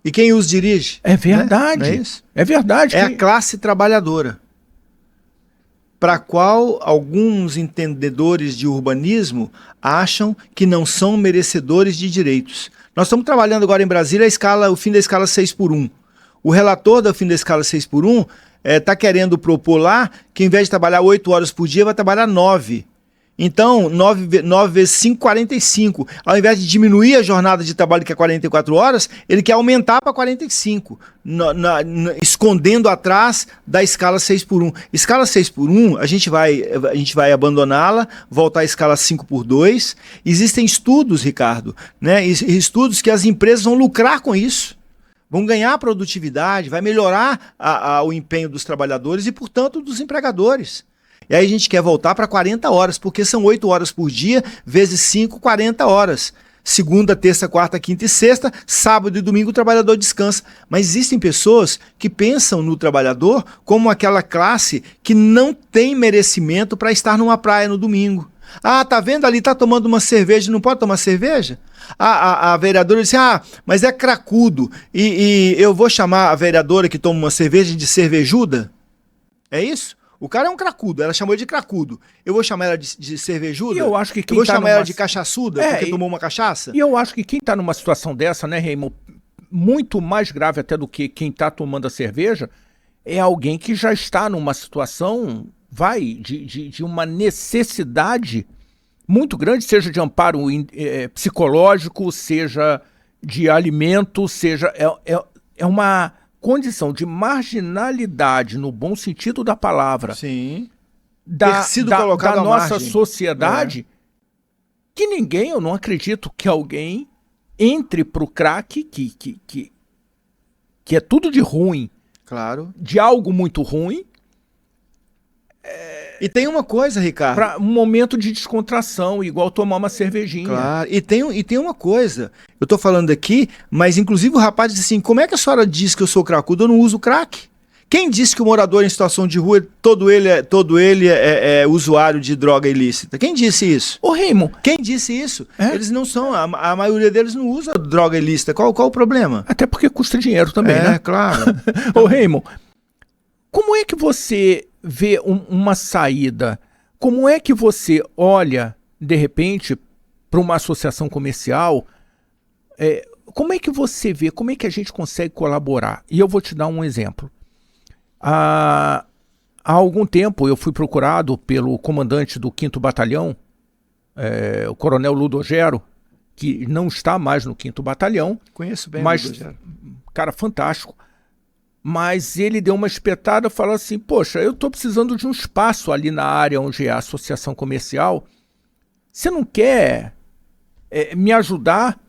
E quem os dirige? É verdade. Né? Não é isso? É verdade. É a classe trabalhadora, para a qual alguns entendedores de urbanismo acham que não são merecedores de direitos. Nós estamos trabalhando agora em Brasília o fim da escala 6x1. O relator do fim da escala 6x1 está querendo propor lá que, ao invés de trabalhar 8 horas por dia, vai trabalhar 9. Então, 9 vezes 5, 45. Ao invés de diminuir a jornada de trabalho, que é 44 horas, ele quer aumentar para 45, escondendo atrás da escala 6x1. Escala 6x1, a gente vai abandoná-la, voltar à escala 5x2. Existem estudos, Ricardo, né? Estudos que as empresas vão lucrar com isso. Vão ganhar produtividade, vai melhorar o empenho dos trabalhadores e, portanto, dos empregadores. E aí a gente quer voltar para 40 horas, porque são 8 horas por dia, vezes 5, 40 horas. Segunda, terça, quarta, quinta e sexta, sábado e domingo o trabalhador descansa. Mas existem pessoas que pensam no trabalhador como aquela classe que não tem merecimento para estar numa praia no domingo. Ah, tá vendo ali, tá tomando uma cerveja, não pode tomar cerveja? A vereadora disse, mas é cracudo, e eu vou chamar a vereadora que toma uma cerveja de cervejuda? É isso? O cara é um cracudo, ela chamou ele de cracudo. Eu vou chamar ela de cervejuda? E eu acho que quem vou chamar ela de cachaçuda porque tomou uma cachaça? E eu acho que quem está numa situação dessa, né, Raymond, muito mais grave até do que quem está tomando a cerveja, é alguém que já está numa situação, de uma necessidade muito grande, seja de amparo psicológico, seja de alimento, seja... É uma condição de marginalidade, no bom sentido da palavra, sim, da nossa sociedade, que eu não acredito que alguém entre para o crack, que é tudo de ruim, Claro. de algo muito ruim, E tem uma coisa, Ricardo. para um momento de descontração, igual tomar uma cervejinha. Claro, e tem uma coisa, eu tô falando aqui, mas inclusive o rapaz disse assim, como é que a senhora diz que eu sou cracudo, eu não uso crack? Quem disse que o morador em situação de rua, todo ele é usuário de droga ilícita? Quem disse isso? Ô, Raymond, Quem disse isso? Eles não são, a maioria deles não usa droga ilícita, qual o problema? até porque custa dinheiro também, né? Claro. Ô, Raymond, como é que você vê uma saída? Como é que você olha, de repente, para uma associação comercial? Como é que você vê? Como é que a gente consegue colaborar? E eu vou te dar um exemplo. Há algum tempo eu fui procurado pelo comandante do 5º Batalhão, o coronel Ludogero, que não está mais no 5º Batalhão. Conheço bem, mas, cara fantástico. Mas ele deu uma espetada e falou assim, poxa, eu estou precisando de um espaço ali na área onde é a associação comercial. Você não quer me ajudar?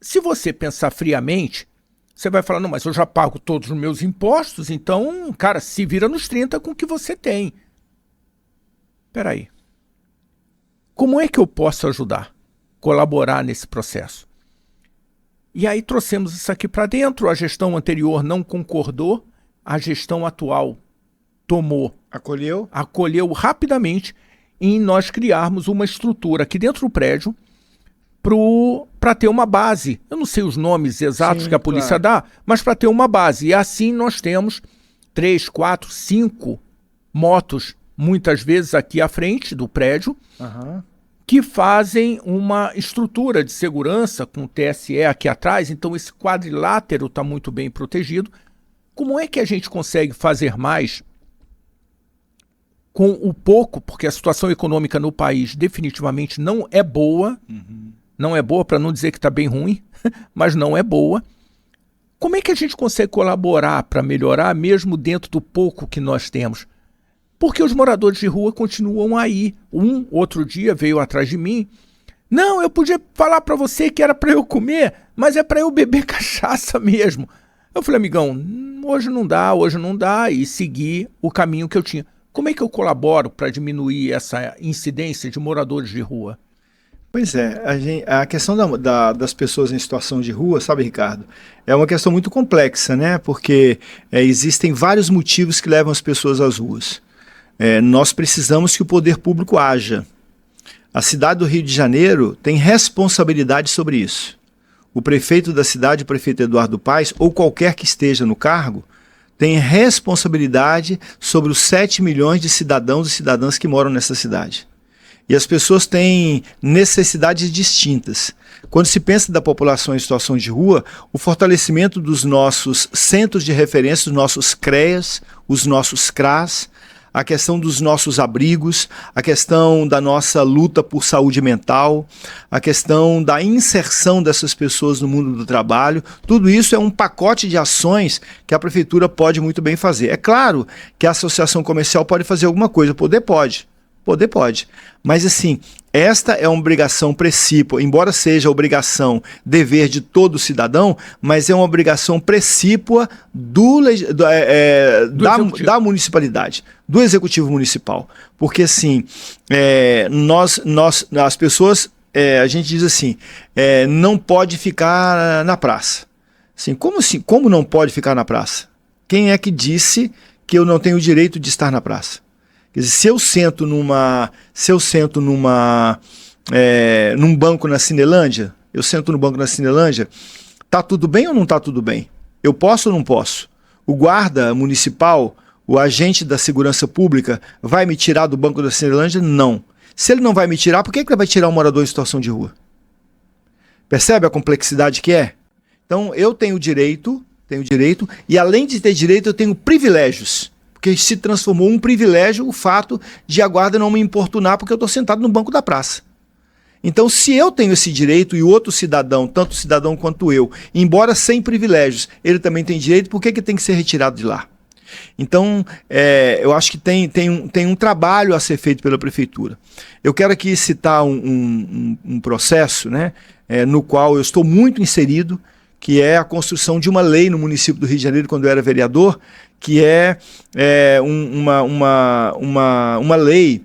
Se você pensar friamente, você vai falar, não, mas eu já pago todos os meus impostos, então, cara, se vira nos 30 com o que você tem. Peraí. Como é que eu posso ajudar? Colaborar nesse processo? E aí trouxemos isso aqui para dentro, a gestão anterior não concordou, a gestão atual tomou. Acolheu rapidamente em nós criarmos uma estrutura aqui dentro do prédio para ter uma base. Eu não sei os nomes exatos que a polícia dá, mas para ter uma base. E assim nós temos 3, 4, 5 motos, muitas vezes aqui à frente do prédio, que fazem uma estrutura de segurança com o TSE aqui atrás, então esse quadrilátero está muito bem protegido. Como é que a gente consegue fazer mais com o pouco, porque a situação econômica no país definitivamente não é boa, não é boa para não dizer que está bem ruim, mas não é boa. Como é que a gente consegue colaborar para melhorar mesmo dentro do pouco que nós temos? Porque os moradores de rua continuam aí. Outro dia veio atrás de mim. Não, eu podia falar para você que era para eu comer, mas é para eu beber cachaça mesmo. Eu falei, amigão, hoje não dá, e segui o caminho que eu tinha. Como é que eu colaboro para diminuir essa incidência de moradores de rua? Pois é, a questão das pessoas em situação de rua, sabe, Ricardo, é uma questão muito complexa, né? Porque existem vários motivos que levam as pessoas às ruas. Nós precisamos que o poder público haja. A cidade do Rio de Janeiro tem responsabilidade sobre isso. O prefeito da cidade, o prefeito Eduardo Paes, ou qualquer que esteja no cargo, tem responsabilidade sobre os 7 milhões de cidadãos e cidadãs que moram nessa cidade. E as pessoas têm necessidades distintas. Quando se pensa da população em situação de rua, o fortalecimento dos nossos centros de referência, os nossos CREAS, os nossos CRAS, a questão dos nossos abrigos, a questão da nossa luta por saúde mental, a questão da inserção dessas pessoas no mundo do trabalho, tudo isso é um pacote de ações que a prefeitura pode muito bem fazer. É claro que a associação comercial pode fazer alguma coisa, poder pode, mas assim, esta é uma obrigação precípua, embora seja obrigação, dever de todo cidadão, mas é uma obrigação precípua da municipalidade, do executivo municipal. Porque assim, as pessoas, a gente diz assim, não pode ficar na praça. Assim, como não pode ficar na praça? Quem é que disse que eu não tenho o direito de estar na praça? Quer dizer, se eu sento num banco na Cinelândia, tá tudo bem ou não tá tudo bem? Eu posso ou não posso? O guarda municipal, o agente da segurança pública, vai me tirar do banco da Cinelândia? Não. Se ele não vai me tirar, por que ele vai tirar um morador em situação de rua? Percebe a complexidade que é? Então, eu tenho direito, e além de ter direito, eu tenho privilégios. Porque se transformou um privilégio o fato de a guarda não me importunar porque eu estou sentado no banco da praça. Então, se eu tenho esse direito e o outro cidadão, tanto cidadão quanto eu, embora sem privilégios, ele também tem direito, por que tem que ser retirado de lá? Então, eu acho que tem um trabalho a ser feito pela prefeitura. Eu quero aqui citar um processo, né, no qual eu estou muito inserido, que é a construção de uma lei no município do Rio de Janeiro, quando eu era vereador, que uma lei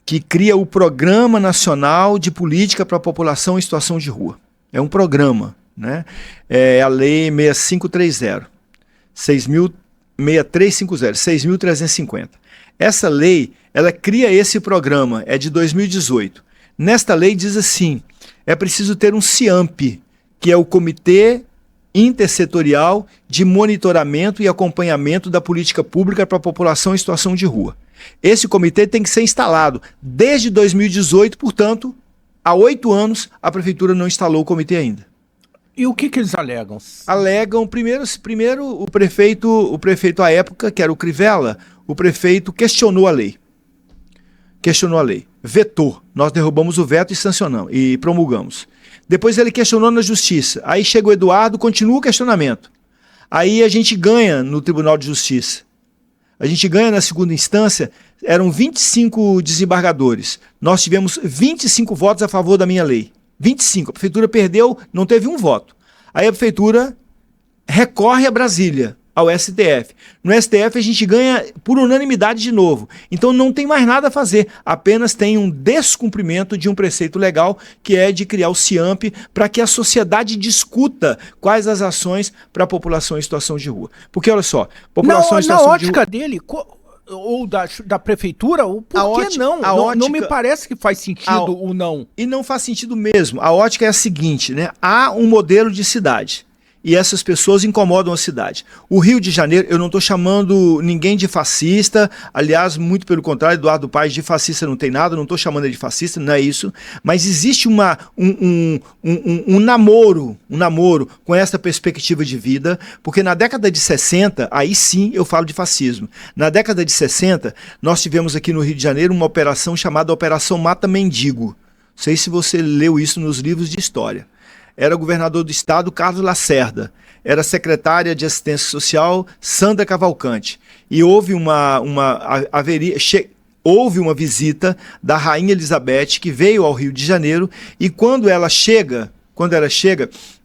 que cria o Programa Nacional de Política para a População em Situação de Rua. É um programa, né? É a Lei 6530, 6.350. Essa lei, ela cria esse programa, é de 2018. Nesta lei diz assim, é preciso ter um CIAMP, que é o Comitê Intersetorial de Monitoramento e Acompanhamento da Política Pública para a População em Situação de Rua. Esse comitê tem que ser instalado desde 2018, portanto, há 8 anos a prefeitura não instalou o comitê ainda. E o que eles alegam? Alegam, primeiro o prefeito à época, que era o Crivella, o prefeito questionou a lei. Vetou. Nós derrubamos o veto e sancionamos, e promulgamos. Depois ele questionou na justiça. Aí chega o Eduardo, continua o questionamento. Aí a gente ganha no Tribunal de Justiça. A gente ganha na segunda instância, eram 25 desembargadores. Nós tivemos 25 votos a favor da minha lei. 25. A prefeitura perdeu, não teve um voto. Aí a prefeitura recorre a Brasília, ao STF. No STF a gente ganha por unanimidade de novo. Então não tem mais nada a fazer, apenas tem um descumprimento de um preceito legal, que é de criar o CIAMP, para que a sociedade discuta quais as ações para a população em situação de rua. Porque olha só, população em situação de rua... Na ótica dele, ou da prefeitura, ou por que não? Não me parece que faz sentido o não. E não faz sentido mesmo. A ótica é a seguinte, né? Há um modelo de cidade. E essas pessoas incomodam a cidade. O Rio de Janeiro, eu não estou chamando ninguém de fascista, aliás, muito pelo contrário, Eduardo Paes de fascista não tem nada, não estou chamando ele de fascista, não é isso, mas existe um namoro com essa perspectiva de vida, porque na década de 60, aí sim eu falo de fascismo, na década de 60, nós tivemos aqui no Rio de Janeiro uma operação chamada Operação Mata Mendigo. Não sei se você leu isso nos livros de história. Era governador do estado Carlos Lacerda, era secretária de assistência social Sandra Cavalcante, e houve houve uma visita da Rainha Elizabeth, que veio ao Rio de Janeiro, e quando ela chega,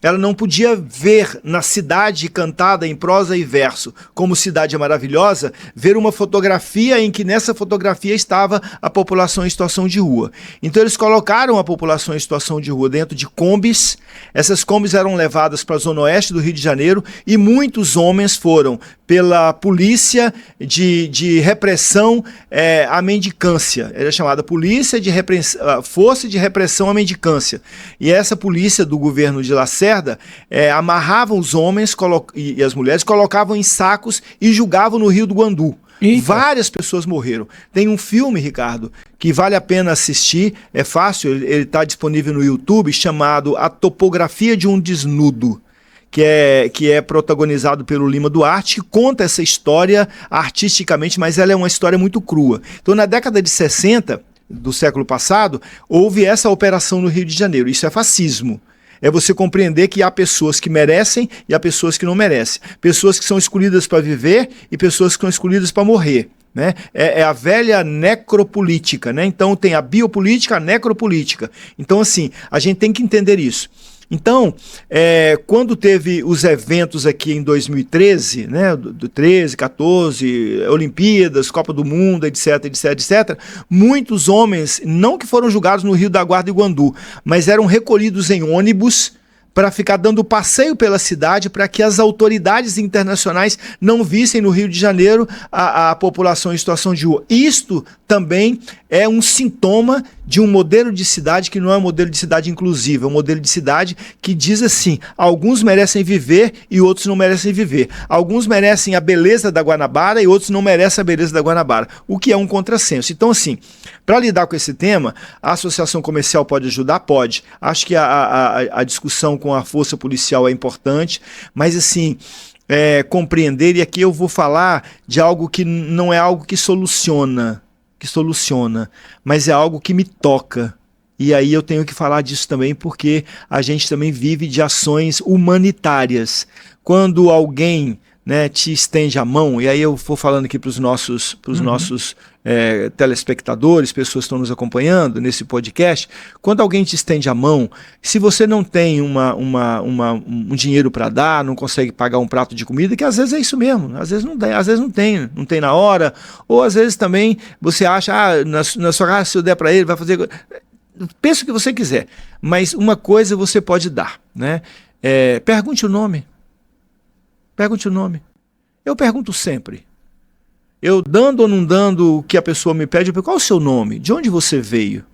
ela não podia ver na cidade cantada em prosa e verso, como Cidade Maravilhosa, ver uma fotografia em que nessa fotografia estava a população em situação de rua. Então eles colocaram a população em situação de rua dentro de combis, essas combis eram levadas para a zona oeste do Rio de Janeiro e muitos homens foram pela polícia de repressão à mendicância. Era chamada Força de Repressão à Mendicância. E essa polícia do governo de Lacerda amarravam os homens e as mulheres, colocavam em sacos e julgavam no Rio do Guandu. Eita. Várias pessoas morreram. Tem um filme, Ricardo, que vale a pena assistir, é fácil, ele está disponível no YouTube, chamado A Topografia de um Desnudo, que é protagonizado pelo Lima Duarte, que conta essa história artisticamente, mas ela é uma história muito crua. Então, na década de 60 do século passado, houve essa operação no Rio de Janeiro. Isso é fascismo. É você compreender que há pessoas que merecem e há pessoas que não merecem. Pessoas que são escolhidas para viver e pessoas que são escolhidas para morrer. Né? É a velha necropolítica. Né? Então tem a biopolítica, a necropolítica. Então assim, a gente tem que entender isso. Então, quando teve os eventos aqui em 2013, né, do 13, 14, Olimpíadas, Copa do Mundo, etc, muitos homens, não que foram julgados no Rio da Guarda e Guandu, mas eram recolhidos em ônibus para ficar dando passeio pela cidade, para que as autoridades internacionais não vissem no Rio de Janeiro a população em situação de rua. Isto também é um sintoma de um modelo de cidade que não é um modelo de cidade inclusivo, é um modelo de cidade que diz assim, alguns merecem viver e outros não merecem viver. Alguns merecem a beleza da Guanabara e outros não merecem a beleza da Guanabara, o que é um contrassenso. Então assim, para lidar com esse tema, a associação comercial pode ajudar? Pode. Acho que a discussão com a força policial é importante, mas assim, compreender, e aqui eu vou falar de algo que não é algo que soluciona, mas é algo que me toca. E aí eu tenho que falar disso também, porque a gente também vive de ações humanitárias. Quando alguém né, te estende a mão, e aí eu vou falando aqui para os nossos telespectadores, pessoas que estão nos acompanhando nesse podcast, quando alguém te estende a mão, se você não tem um dinheiro para dar, não consegue pagar um prato de comida, que às vezes é isso mesmo, às vezes não tem na hora, ou às vezes também você acha, na sua casa, se eu der para ele, vai fazer... Pensa o que você quiser, mas uma coisa você pode dar, né? Pergunte o nome. Pergunte o nome. Eu pergunto sempre. Eu dando ou não dando o que a pessoa me pede, eu pergunto, qual é o seu nome? De onde você veio?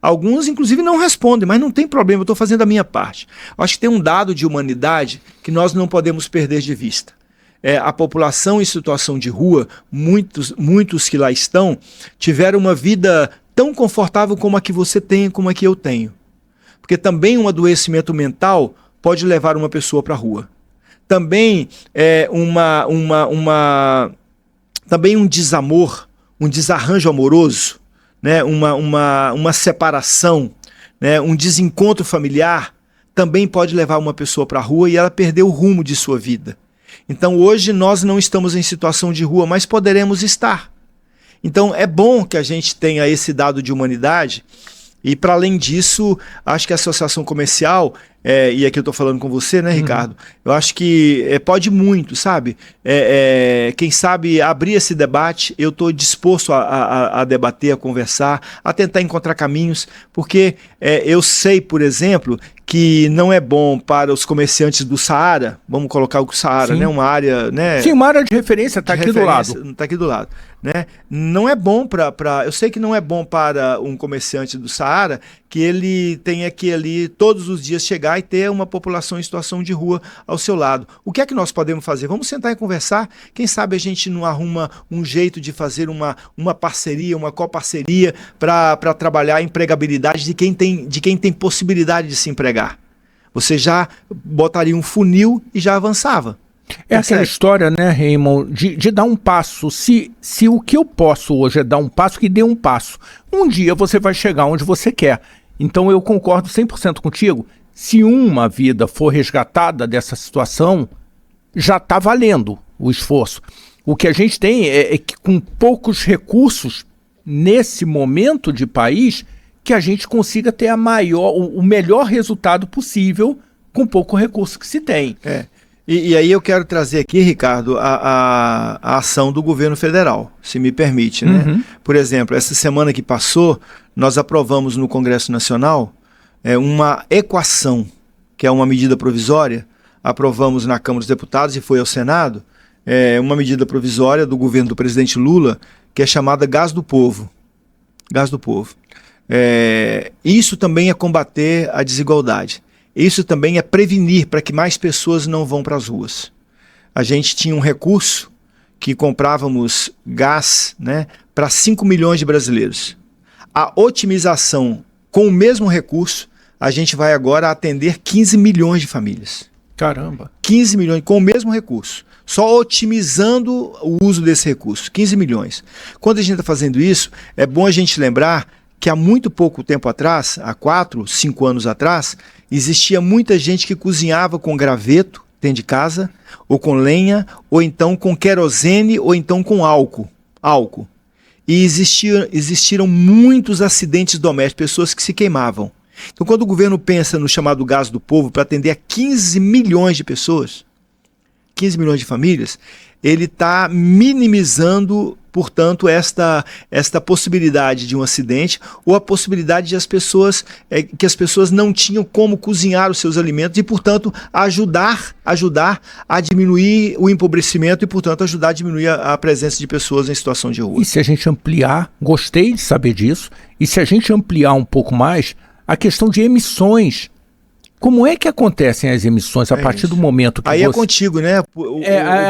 Alguns, inclusive, não respondem, mas não tem problema, eu estou fazendo a minha parte. Eu acho que tem um dado de humanidade que nós não podemos perder de vista. A população em situação de rua, muitos que lá estão, tiveram uma vida tão confortável como a que você tem, como a que eu tenho. Porque também um adoecimento mental pode levar uma pessoa para a rua. Também também um desamor, um desarranjo amoroso, né? uma separação, né? Um desencontro familiar, também pode levar uma pessoa para a rua e ela perder o rumo de sua vida. Então hoje nós não estamos em situação de rua, mas poderemos estar. Então é bom que a gente tenha esse dado de humanidade e, para além disso, acho que a associação comercial, e aqui eu estou falando com você, né, Ricardo? Eu acho que pode muito, sabe? Quem sabe abrir esse debate, eu estou disposto a debater, a conversar, a tentar encontrar caminhos, porque eu sei, por exemplo, que não é bom para os comerciantes do Saara, vamos colocar o Saara, né? Uma área... Né? Sim, uma área de referência está aqui do lado. Está aqui do lado. Né? Não é bom eu sei que não é bom para um comerciante do Saara que ele tenha que ali todos os dias chegar e ter uma população em situação de rua ao seu lado. O que é que nós podemos fazer? Vamos sentar e conversar. Quem sabe a gente não arruma um jeito de fazer uma parceria, uma coparceria para trabalhar a empregabilidade de quem tem possibilidade de se empregar. Você já botaria um funil e já avançava. Aquela história, né, Raymond, de dar um passo. Se o que eu posso hoje é dar um passo, que dê um passo. Um dia você vai chegar onde você quer. Então eu concordo 100% contigo. Se uma vida for resgatada dessa situação, já está valendo o esforço. O que a gente tem é que com poucos recursos, nesse momento de país, que a gente consiga ter o melhor resultado possível com pouco recurso que se tem. E aí eu quero trazer aqui, Ricardo, a ação do governo federal, se me permite, né? Por exemplo, essa semana que passou, nós aprovamos no Congresso Nacional uma equação, que é uma medida provisória, aprovamos na Câmara dos Deputados e foi ao Senado, uma medida provisória do governo do presidente Lula, que é chamada Gás do Povo. Gás do Povo. Isso também é combater a desigualdade. Isso também é prevenir para que mais pessoas não vão para as ruas. A gente tinha um recurso que comprávamos gás, né, para 5 milhões de brasileiros. A otimização com o mesmo recurso, a gente vai agora atender 15 milhões de famílias. Caramba! 15 milhões com o mesmo recurso. Só otimizando o uso desse recurso. 15 milhões. Quando a gente está fazendo isso, é bom a gente lembrar que há muito pouco tempo atrás, há 4, 5 anos atrás, existia muita gente que cozinhava com graveto dentro de casa, ou com lenha, ou então com querosene, ou então com álcool. E existiram muitos acidentes domésticos, pessoas que se queimavam. Então, quando o governo pensa no chamado Gás do Povo para atender a 15 milhões de pessoas, 15 milhões de famílias, ele está minimizando, portanto, esta possibilidade de um acidente ou a possibilidade de que as pessoas não tinham como cozinhar os seus alimentos e, portanto, ajudar a diminuir o empobrecimento e, portanto, ajudar a diminuir a presença de pessoas em situação de rua. E se a gente ampliar, gostei de saber disso, e se a gente ampliar um pouco mais a questão de emissões. Como é que acontecem as emissões a partir do momento que aí é contigo, né?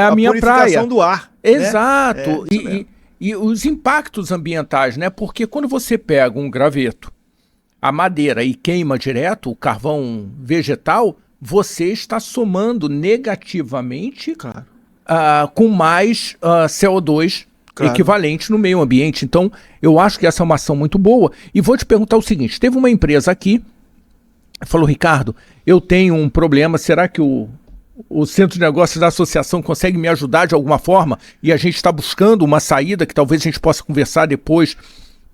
A minha praia. Do ar. Exato. Né? E os impactos ambientais, né? Porque quando você pega um graveto, a madeira e queima direto, o carvão vegetal, você está somando negativamente com mais CO2 equivalente no meio ambiente. Então, eu acho que essa é uma ação muito boa. E vou te perguntar o seguinte, teve uma empresa aqui, falou, Ricardo, eu tenho um problema, será que o o Centro de Negócios da Associação consegue me ajudar de alguma forma? E a gente está buscando uma saída que talvez a gente possa conversar depois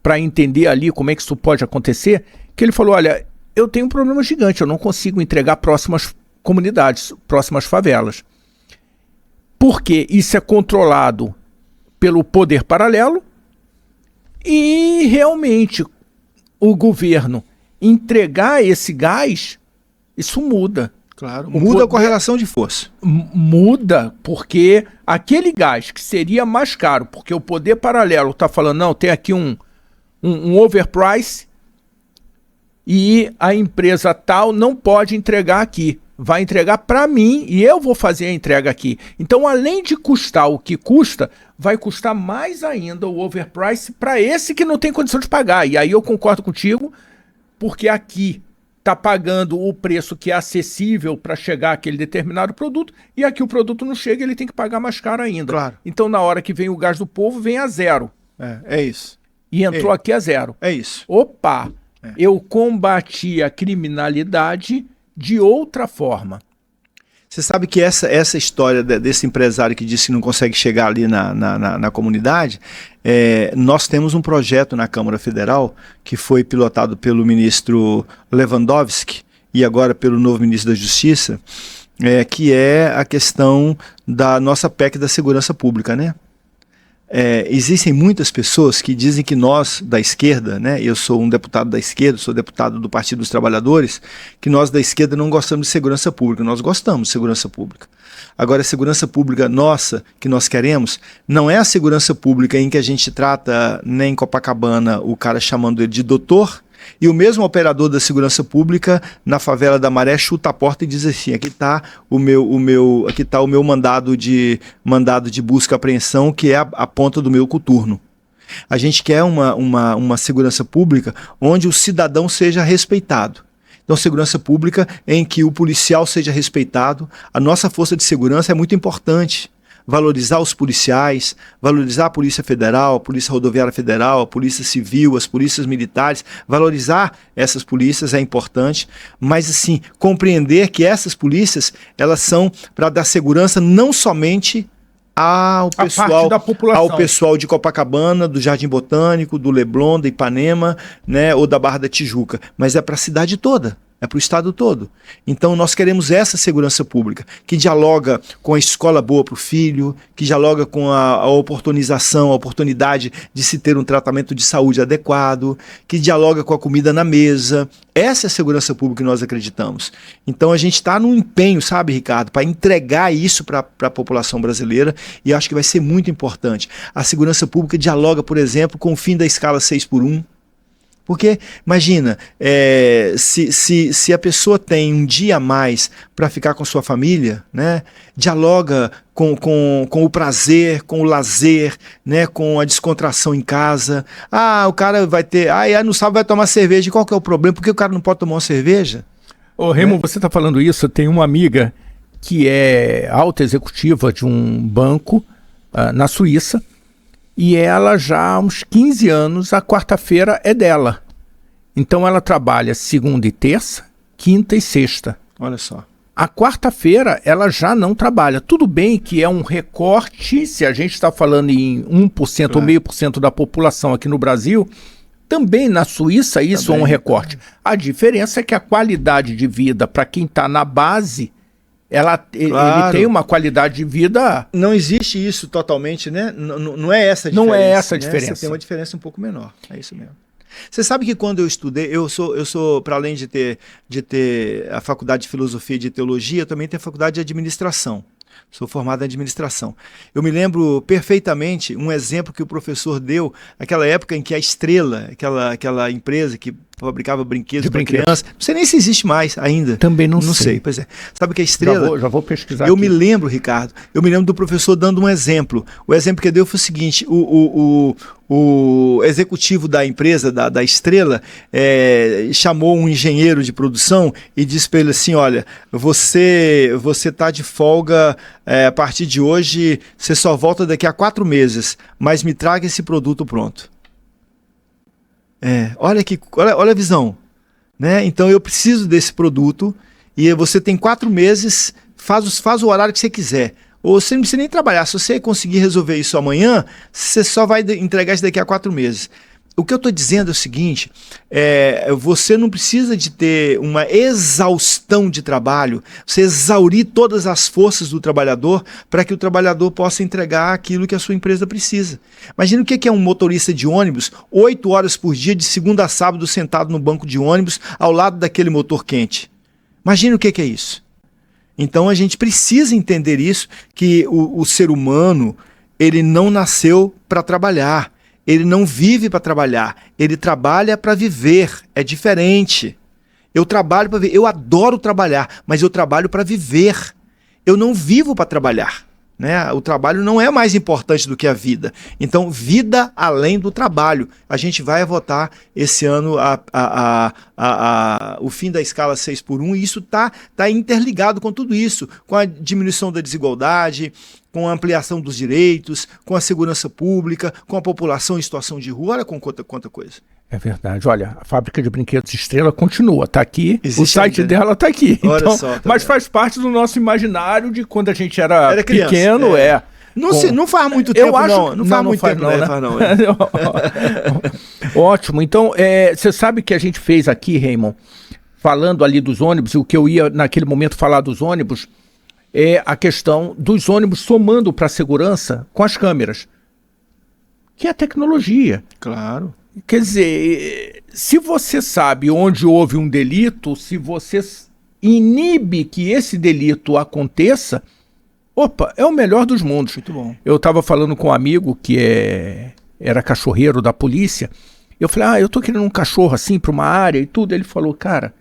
para entender ali como é que isso pode acontecer. Que ele falou, olha, eu tenho um problema gigante, eu não consigo entregar próximas comunidades, próximas favelas. Porque isso é controlado pelo poder paralelo e realmente o governo entregar esse gás, isso muda. Claro, muda a correlação de força. Muda, porque aquele gás que seria mais caro, porque o poder paralelo está falando, não, tem aqui um overprice e a empresa tal não pode entregar aqui. Vai entregar para mim e eu vou fazer a entrega aqui. Então, além de custar o que custa, vai custar mais ainda o overprice para esse que não tem condição de pagar. E aí eu concordo contigo, porque aqui está pagando o preço que é acessível para chegar àquele determinado produto, e aqui o produto não chega, ele tem que pagar mais caro ainda. Claro. Então, na hora que vem o gás do povo, vem a zero. É isso. E entrou aqui a zero. É isso. Opa, eu combati a criminalidade de outra forma. Você sabe que essa história desse empresário que disse que não consegue chegar ali na comunidade, nós temos um projeto na Câmara Federal que foi pilotado pelo ministro Lewandowski e agora pelo novo ministro da Justiça, que é a questão da nossa PEC da segurança pública, né? Existem muitas pessoas que dizem que nós da esquerda, né, eu sou um deputado da esquerda, sou deputado do Partido dos Trabalhadores, que nós da esquerda não gostamos de segurança pública. Nós gostamos de segurança pública. Agora, a segurança pública nossa, que nós queremos, não é a segurança pública em que a gente trata, né, em Copacabana, o cara chamando ele de doutor, e o mesmo operador da segurança pública na favela da Maré chuta a porta e diz assim, aqui está o meu mandado de busca e apreensão, que é a ponta do meu coturno. A gente quer uma segurança pública onde o cidadão seja respeitado. Então, segurança pública em que o policial seja respeitado. A nossa força de segurança é muito importante. Valorizar os policiais, valorizar a Polícia Federal, a Polícia Rodoviária Federal, a Polícia Civil, as polícias militares, valorizar essas polícias é importante, mas assim, compreender que essas polícias, elas são para dar segurança não somente ao pessoal de Copacabana, do Jardim Botânico, do Leblon, da Ipanema, né, ou da Barra da Tijuca, mas é para a cidade toda. É para o estado todo. Então nós queremos essa segurança pública, que dialoga com a escola boa para o filho, que dialoga com a oportunização, a oportunidade de se ter um tratamento de saúde adequado, que dialoga com a comida na mesa. Essa é a segurança pública que nós acreditamos. Então a gente está num empenho, sabe, Ricardo, para entregar isso para a população brasileira, e acho que vai ser muito importante. A segurança pública dialoga, por exemplo, com o fim da escala 6x1. Porque, imagina, se a pessoa tem um dia a mais para ficar com sua família, né, dialoga com o prazer, com o lazer, né, com a descontração em casa. O cara vai ter... no sábado vai tomar cerveja. Qual que é o problema? Por que o cara não pode tomar uma cerveja? Ô, Remo, você está falando isso, eu tenho uma amiga que é alta executiva de um banco na Suíça, e ela já há uns 15 anos, a quarta-feira é dela. Então ela trabalha segunda e terça, quinta e sexta. Olha só. A quarta-feira ela já não trabalha. Tudo bem que é um recorte, se a gente está falando em 1% ou 0,5% da população aqui no Brasil, também na Suíça isso é um recorte. A diferença é que a qualidade de vida para quem está na base... Ele tem uma qualidade de vida... Não existe isso totalmente, né? Não é essa a diferença. Não é essa a diferença. Você tem uma diferença um pouco menor, é isso mesmo. Você sabe que quando eu estudei, eu sou para além de ter a faculdade de filosofia e de teologia, eu também tenho a faculdade de administração. Sou formado em administração. Eu me lembro perfeitamente um exemplo que o professor deu, naquela época em que a Estrela, aquela empresa que fabricava brinquedos para criança, não sei nem se existe mais ainda. Também não sei. Pois é. Sabe que a Estrela... Já vou pesquisar aqui. Me lembro, Ricardo, do professor dando um exemplo. O exemplo que ele deu foi o seguinte, o executivo da empresa, da Estrela, chamou um engenheiro de produção e disse para ele assim, olha, você está de folga a partir de hoje, você só volta daqui a 4 meses, mas me traga esse produto pronto. Olha a visão, né? Então eu preciso desse produto e você tem 4 meses, faz o horário que você quiser. Ou você não precisa nem trabalhar. Se você conseguir resolver isso amanhã, você só vai entregar isso daqui a 4 meses. O que eu estou dizendo é o seguinte, você não precisa de ter uma exaustão de trabalho, você exaurir todas as forças do trabalhador para que o trabalhador possa entregar aquilo que a sua empresa precisa. Imagina o que é um motorista de ônibus, 8 horas por dia, de segunda a sábado, sentado no banco de ônibus, ao lado daquele motor quente. Imagina o que é isso. Então a gente precisa entender isso, que o ser humano, ele não nasceu para trabalhar. Ele não vive para trabalhar, ele trabalha para viver, é diferente. Eu trabalho para viver, eu adoro trabalhar, mas eu trabalho para viver. Eu não vivo para trabalhar, né? O trabalho não é mais importante do que a vida. Então, vida além do trabalho. A gente vai votar esse ano o fim da escala 6x1, e isso tá interligado com tudo isso, com a diminuição da desigualdade, com a ampliação dos direitos, com a segurança pública, com a população em situação de rua. Olha quanta coisa. É verdade. Olha, a fábrica de brinquedos Estrela continua, está aqui, existe o site ainda, dela está aqui. Olha então, só, mas faz parte do nosso imaginário de quando a gente era criança, pequeno, Não faz muito tempo, não faz muito tempo, não. Ótimo. Então, você sabe que a gente fez aqui, Raymond, falando ali dos ônibus, o que eu ia naquele momento falar dos ônibus, é a questão dos ônibus somando para a segurança com as câmeras, que é a tecnologia. Claro. Quer dizer, se você sabe onde houve um delito, se você inibe que esse delito aconteça, opa, é o melhor dos mundos. Muito bom. Eu estava falando com um amigo que era cachorreiro da polícia. Eu falei, eu tô querendo um cachorro assim para uma área e tudo. Ele falou, cara,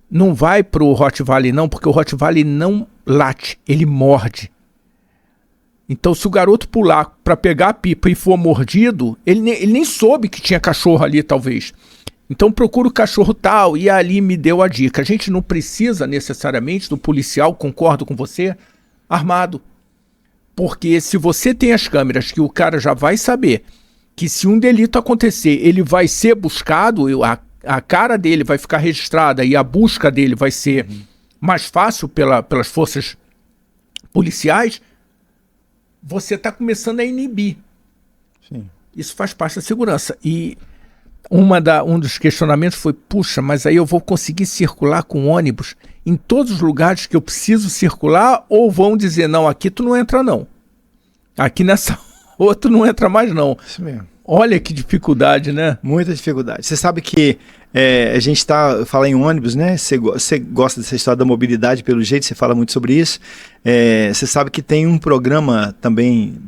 não vai pro Rottweiler não, porque o Rottweiler não late, ele morde. Então, se o garoto pular para pegar a pipa e for mordido, ele nem soube que tinha cachorro ali, talvez. Então, procura o cachorro tal, e ali me deu a dica. A gente não precisa necessariamente do policial, concordo com você, armado. Porque se você tem as câmeras, que o cara já vai saber que se um delito acontecer, ele vai ser buscado, a cara dele vai ficar registrada e a busca dele vai ser mais fácil pelas forças policiais, você está começando a inibir. Sim. Isso faz parte da segurança. E um dos questionamentos foi, puxa, mas aí eu vou conseguir circular com ônibus em todos os lugares que eu preciso circular, ou vão dizer, não, aqui tu não entra não. Aqui nessa outra não entra mais não. Isso mesmo. Olha que dificuldade, né? Muita dificuldade. Você sabe que a gente fala em ônibus, né? Você gosta dessa história da mobilidade, pelo jeito, você fala muito sobre isso. Você sabe que tem um programa também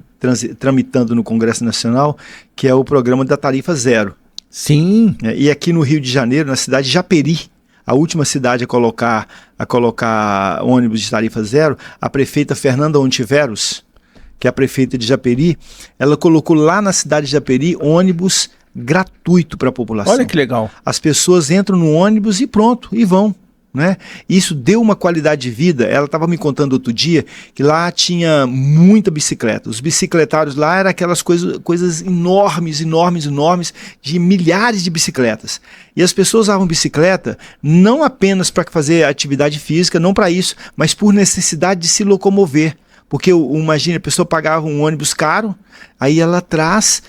tramitando no Congresso Nacional, que é o programa da tarifa zero. Sim. E aqui no Rio de Janeiro, na cidade de Japeri, a última cidade a colocar ônibus de tarifa zero, a prefeita Fernanda Ontiveros, que é a prefeita de Japeri, ela colocou lá na cidade de Japeri ônibus gratuito para a população. Olha que legal. As pessoas entram no ônibus e pronto, e vão. Né? Isso deu uma qualidade de vida. Ela estava me contando outro dia que lá tinha muita bicicleta. Os bicicletários lá eram aquelas coisas enormes, de milhares de bicicletas. E as pessoas usavam bicicleta não apenas para fazer atividade física, não para isso, mas por necessidade de se locomover. Porque, imagina, a pessoa pagava um ônibus caro, aí ela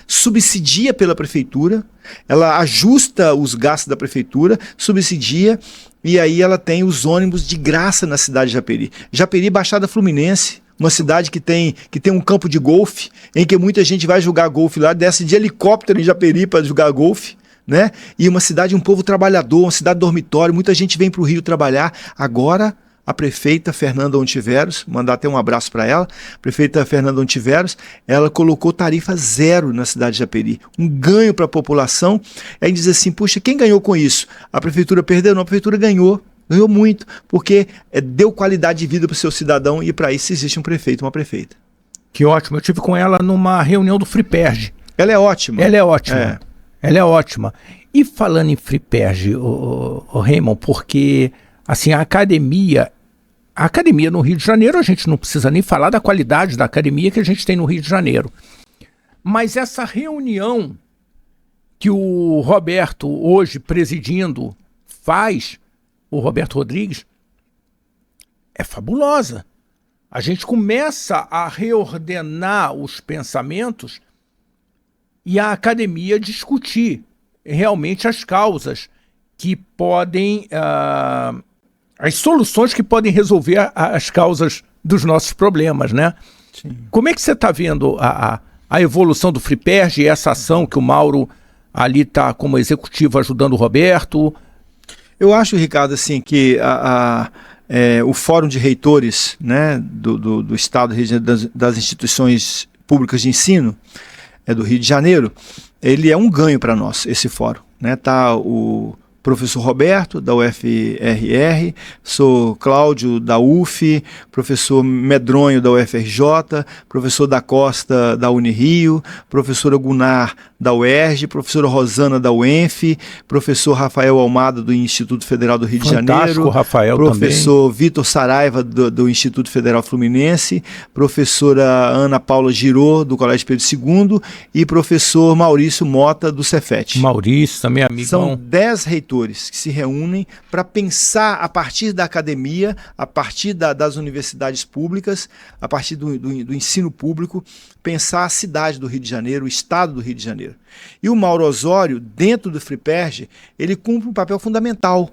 subsidia pela prefeitura, ela ajusta os gastos da prefeitura, subsidia, e aí ela tem os ônibus de graça na cidade de Japeri. Japeri, Baixada Fluminense, uma cidade que tem um campo de golfe, em que muita gente vai jogar golfe lá, desce de helicóptero em Japeri para jogar golfe, né? E uma cidade, um povo trabalhador, uma cidade dormitório, muita gente vem para o Rio trabalhar. Agora, a prefeita Fernanda Ontiveros, mandar até um abraço para ela, a prefeita Fernanda Ontiveros, ela colocou tarifa zero na cidade de Japeri, um ganho para a população. Aí diz assim, puxa, quem ganhou com isso? A prefeitura perdeu? Não, a prefeitura ganhou muito, porque deu qualidade de vida para o seu cidadão, e para isso existe um prefeito, uma prefeita. Que ótimo, eu tive com ela numa reunião do FreePerge. Ela é ótima. Ela é ótima, ela é ótima. E falando em FreePerge, o Raymond, porque assim, a academia no Rio de Janeiro, a gente não precisa nem falar da qualidade da academia que a gente tem no Rio de Janeiro. Mas essa reunião que o Roberto, hoje presidindo, faz, o Roberto Rodrigues, é fabulosa. A gente começa a reordenar os pensamentos e a academia discutir realmente as causas que podem, as soluções que podem resolver as causas dos nossos problemas, né? Sim. Como é que você está vendo a evolução do FRIPERJ e essa ação que o Mauro ali está como executivo ajudando o Roberto? Eu acho, Ricardo, assim, que o Fórum de Reitores, né, do Estado das instituições públicas de ensino do Rio de Janeiro, ele é um ganho para nós, esse fórum, né? Tá o professor Roberto, da UFRR, sou Cláudio, da UF, professor Medronho, da UFRJ, professor da Costa, da Unirio, professora Gunnar, da UERJ, professora Rosana, da UENF, professor Rafael Almada, do Instituto Federal do Rio de Janeiro, Rafael professor também. Vitor Saraiva, do Instituto Federal Fluminense, professora Ana Paula Girô, do Colégio Pedro II, e professor Maurício Mota, do Cefet. Maurício, também amigo. São 10 reitores que se reúnem para pensar a partir da academia, a partir das universidades públicas, a partir do ensino público, pensar a cidade do Rio de Janeiro, o estado do Rio de Janeiro. E o Mauro Osório, dentro do FRIPERJ, ele cumpre um papel fundamental,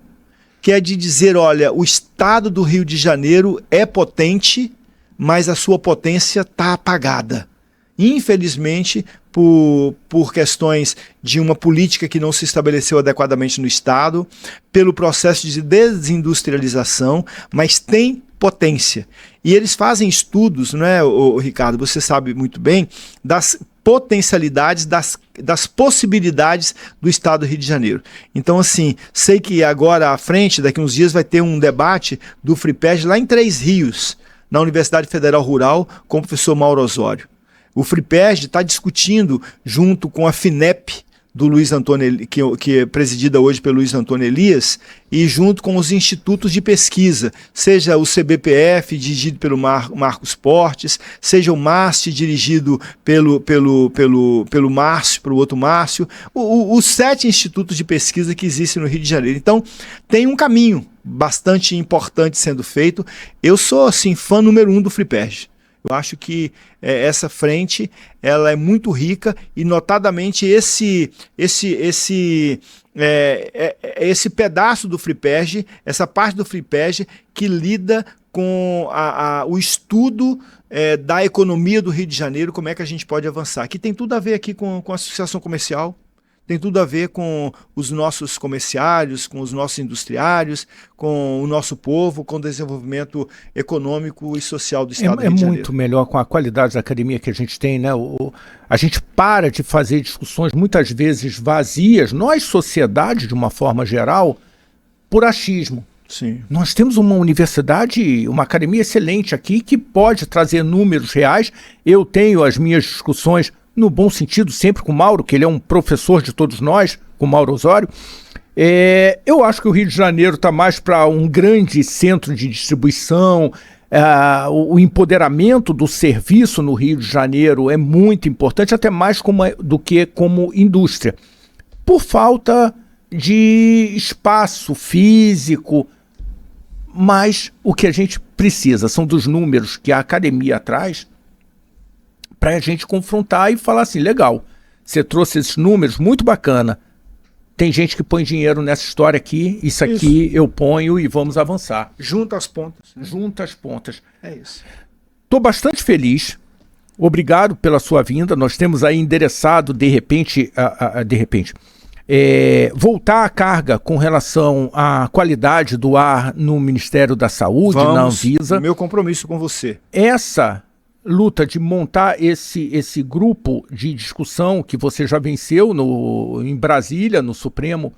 que é de dizer, olha, o estado do Rio de Janeiro é potente, mas a sua potência está apagada. Infelizmente, por questões de uma política que não se estabeleceu adequadamente no Estado, pelo processo de desindustrialização, mas tem potência. E eles fazem estudos, né, Ricardo, você sabe muito bem, das potencialidades, das possibilidades do Estado do Rio de Janeiro. Então, assim, sei que agora à frente, daqui a uns dias, vai ter um debate do FRIPERJ lá em Três Rios, na Universidade Federal Rural, com o professor Mauro Osório. O FRIPERJ está discutindo, junto com a FINEP, do Luiz Antônio, que é presidida hoje pelo Luiz Antônio Elias, e junto com os institutos de pesquisa, seja o CBPF, dirigido pelo Marcos Portes, seja o MAST, dirigido pelo Márcio, pelo outro Márcio, os 7 institutos de pesquisa que existem no Rio de Janeiro. Então, tem um caminho bastante importante sendo feito. Eu sou, assim, fã número 1 do FRIPERJ. Eu acho que essa frente ela é muito rica e, notadamente, esse pedaço do FRIPERJ, essa parte do FRIPERJ que lida com o estudo da economia do Rio de Janeiro, como é que a gente pode avançar. Que tem tudo a ver aqui com a associação comercial, tem tudo a ver com os nossos comerciários, com os nossos industriários, com o nosso povo, com o desenvolvimento econômico e social do Estado do Rio de Janeiro. É muito melhor com a qualidade da academia que a gente tem, né? A gente para de fazer discussões muitas vezes vazias, nós, sociedade, de uma forma geral, por achismo. Sim. Nós temos uma universidade, uma academia excelente aqui, que pode trazer números reais. Eu tenho as minhas discussões no bom sentido, sempre com o Mauro, que ele é um professor de todos nós, com o Mauro Osório. Eu acho que o Rio de Janeiro está mais para um grande centro de distribuição. O empoderamento do serviço no Rio de Janeiro é muito importante, até mais do que como indústria, por falta de espaço físico. Mas o que a gente precisa são dos números que a academia traz, para a gente confrontar e falar assim, legal, você trouxe esses números, muito bacana, tem gente que põe dinheiro nessa história aqui, isso aqui eu ponho e vamos avançar. Junta as pontas. Junta as pontas. É isso. Estou bastante feliz, obrigado pela sua vinda, nós temos aí endereçado, de repente, voltar à carga com relação à qualidade do ar no Ministério da Saúde, na Anvisa. Meu compromisso com você. Essa luta de montar esse grupo de discussão que você já venceu em Brasília, no Supremo,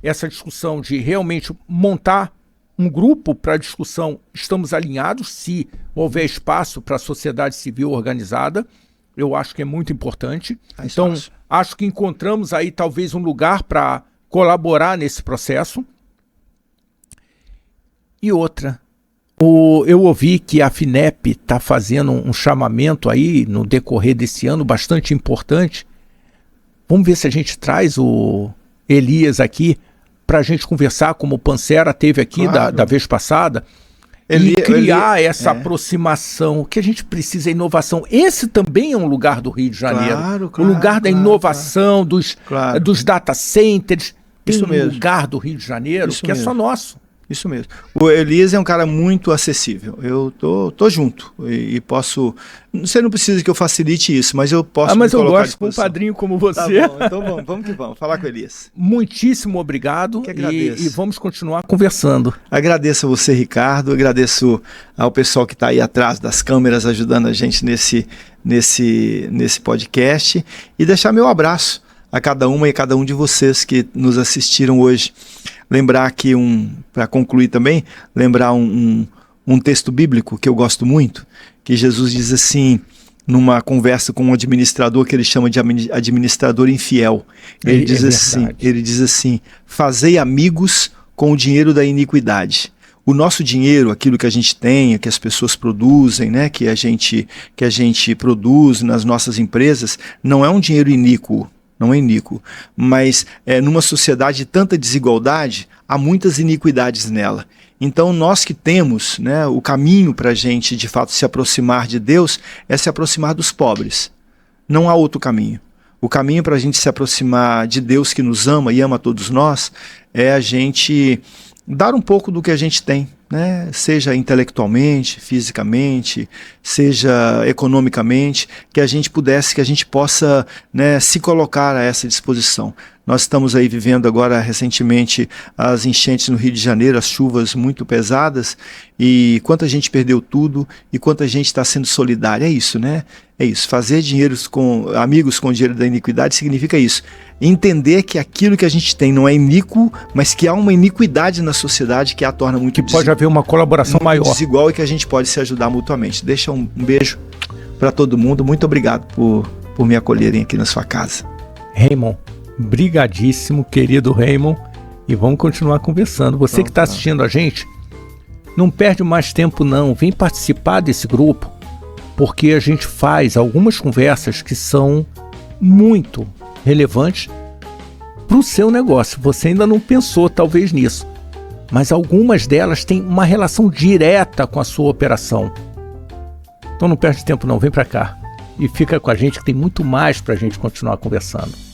essa discussão de realmente montar um grupo para discussão, estamos alinhados, se houver espaço para a sociedade civil organizada, eu acho que é muito importante. Então, acho que encontramos aí talvez um lugar para colaborar nesse processo. E outra, eu ouvi que a FINEP está fazendo um chamamento aí no decorrer desse ano bastante importante. Vamos ver se a gente traz o Elias aqui para a gente conversar, como o Pancera teve aqui da vez passada. e criar essa aproximação. O que a gente precisa é inovação. Esse também é um lugar do Rio de Janeiro. O lugar da inovação, dos data centers. Tem um lugar do Rio de Janeiro que é só nosso. Isso mesmo. O Elias é um cara muito acessível. Eu tô junto e posso... Você não precisa que eu facilite isso, mas eu posso mas eu gosto com um padrinho como você. Tá bom, então vamos que vamos. Falar com o Elias. Muitíssimo obrigado. Que agradeço. E vamos continuar conversando. Agradeço a você, Ricardo. Agradeço ao pessoal que está aí atrás das câmeras ajudando a gente nesse podcast. E deixar meu abraço a cada uma e a cada um de vocês que nos assistiram hoje. Lembrar aqui, para concluir também, lembrar um texto bíblico que eu gosto muito, que Jesus diz assim, numa conversa com um administrador que ele chama de administrador infiel. Ele diz assim, fazei amigos com o dinheiro da iniquidade. O nosso dinheiro, aquilo que a gente tem, que as pessoas produzem, né, que a gente produz nas nossas empresas, não é um dinheiro iníquo. Não é iníquo, mas numa sociedade de tanta desigualdade, há muitas iniquidades nela. Então nós que temos, né, o caminho para a gente de fato se aproximar de Deus é se aproximar dos pobres. Não há outro caminho. O caminho para a gente se aproximar de Deus que nos ama e ama todos nós é a gente dar um pouco do que a gente tem, né? Seja intelectualmente, fisicamente, seja economicamente, que a gente possa, né, se colocar a essa disposição. Nós estamos aí vivendo agora recentemente as enchentes no Rio de Janeiro, as chuvas muito pesadas, e quanta gente perdeu tudo e quanta gente está sendo solidária. É isso, né? É isso. Fazer amigos com o dinheiro da iniquidade significa isso. Entender que aquilo que a gente tem não é iníquo, mas que há uma iniquidade na sociedade que a torna muito que pode haver uma colaboração maior, desigual, e que a gente pode se ajudar mutuamente. Deixa um beijo para todo mundo. Muito obrigado por me acolherem aqui na sua casa. Raymond, brigadíssimo, querido Raymond, e vamos continuar conversando. Você que está assistindo a gente, não perde mais tempo não, vem participar desse grupo, porque a gente faz algumas conversas que são muito relevantes para o seu negócio. Você ainda não pensou talvez nisso, mas algumas delas têm uma relação direta com a sua operação. Então não perde tempo não, vem para cá e fica com a gente que tem muito mais para a gente continuar conversando.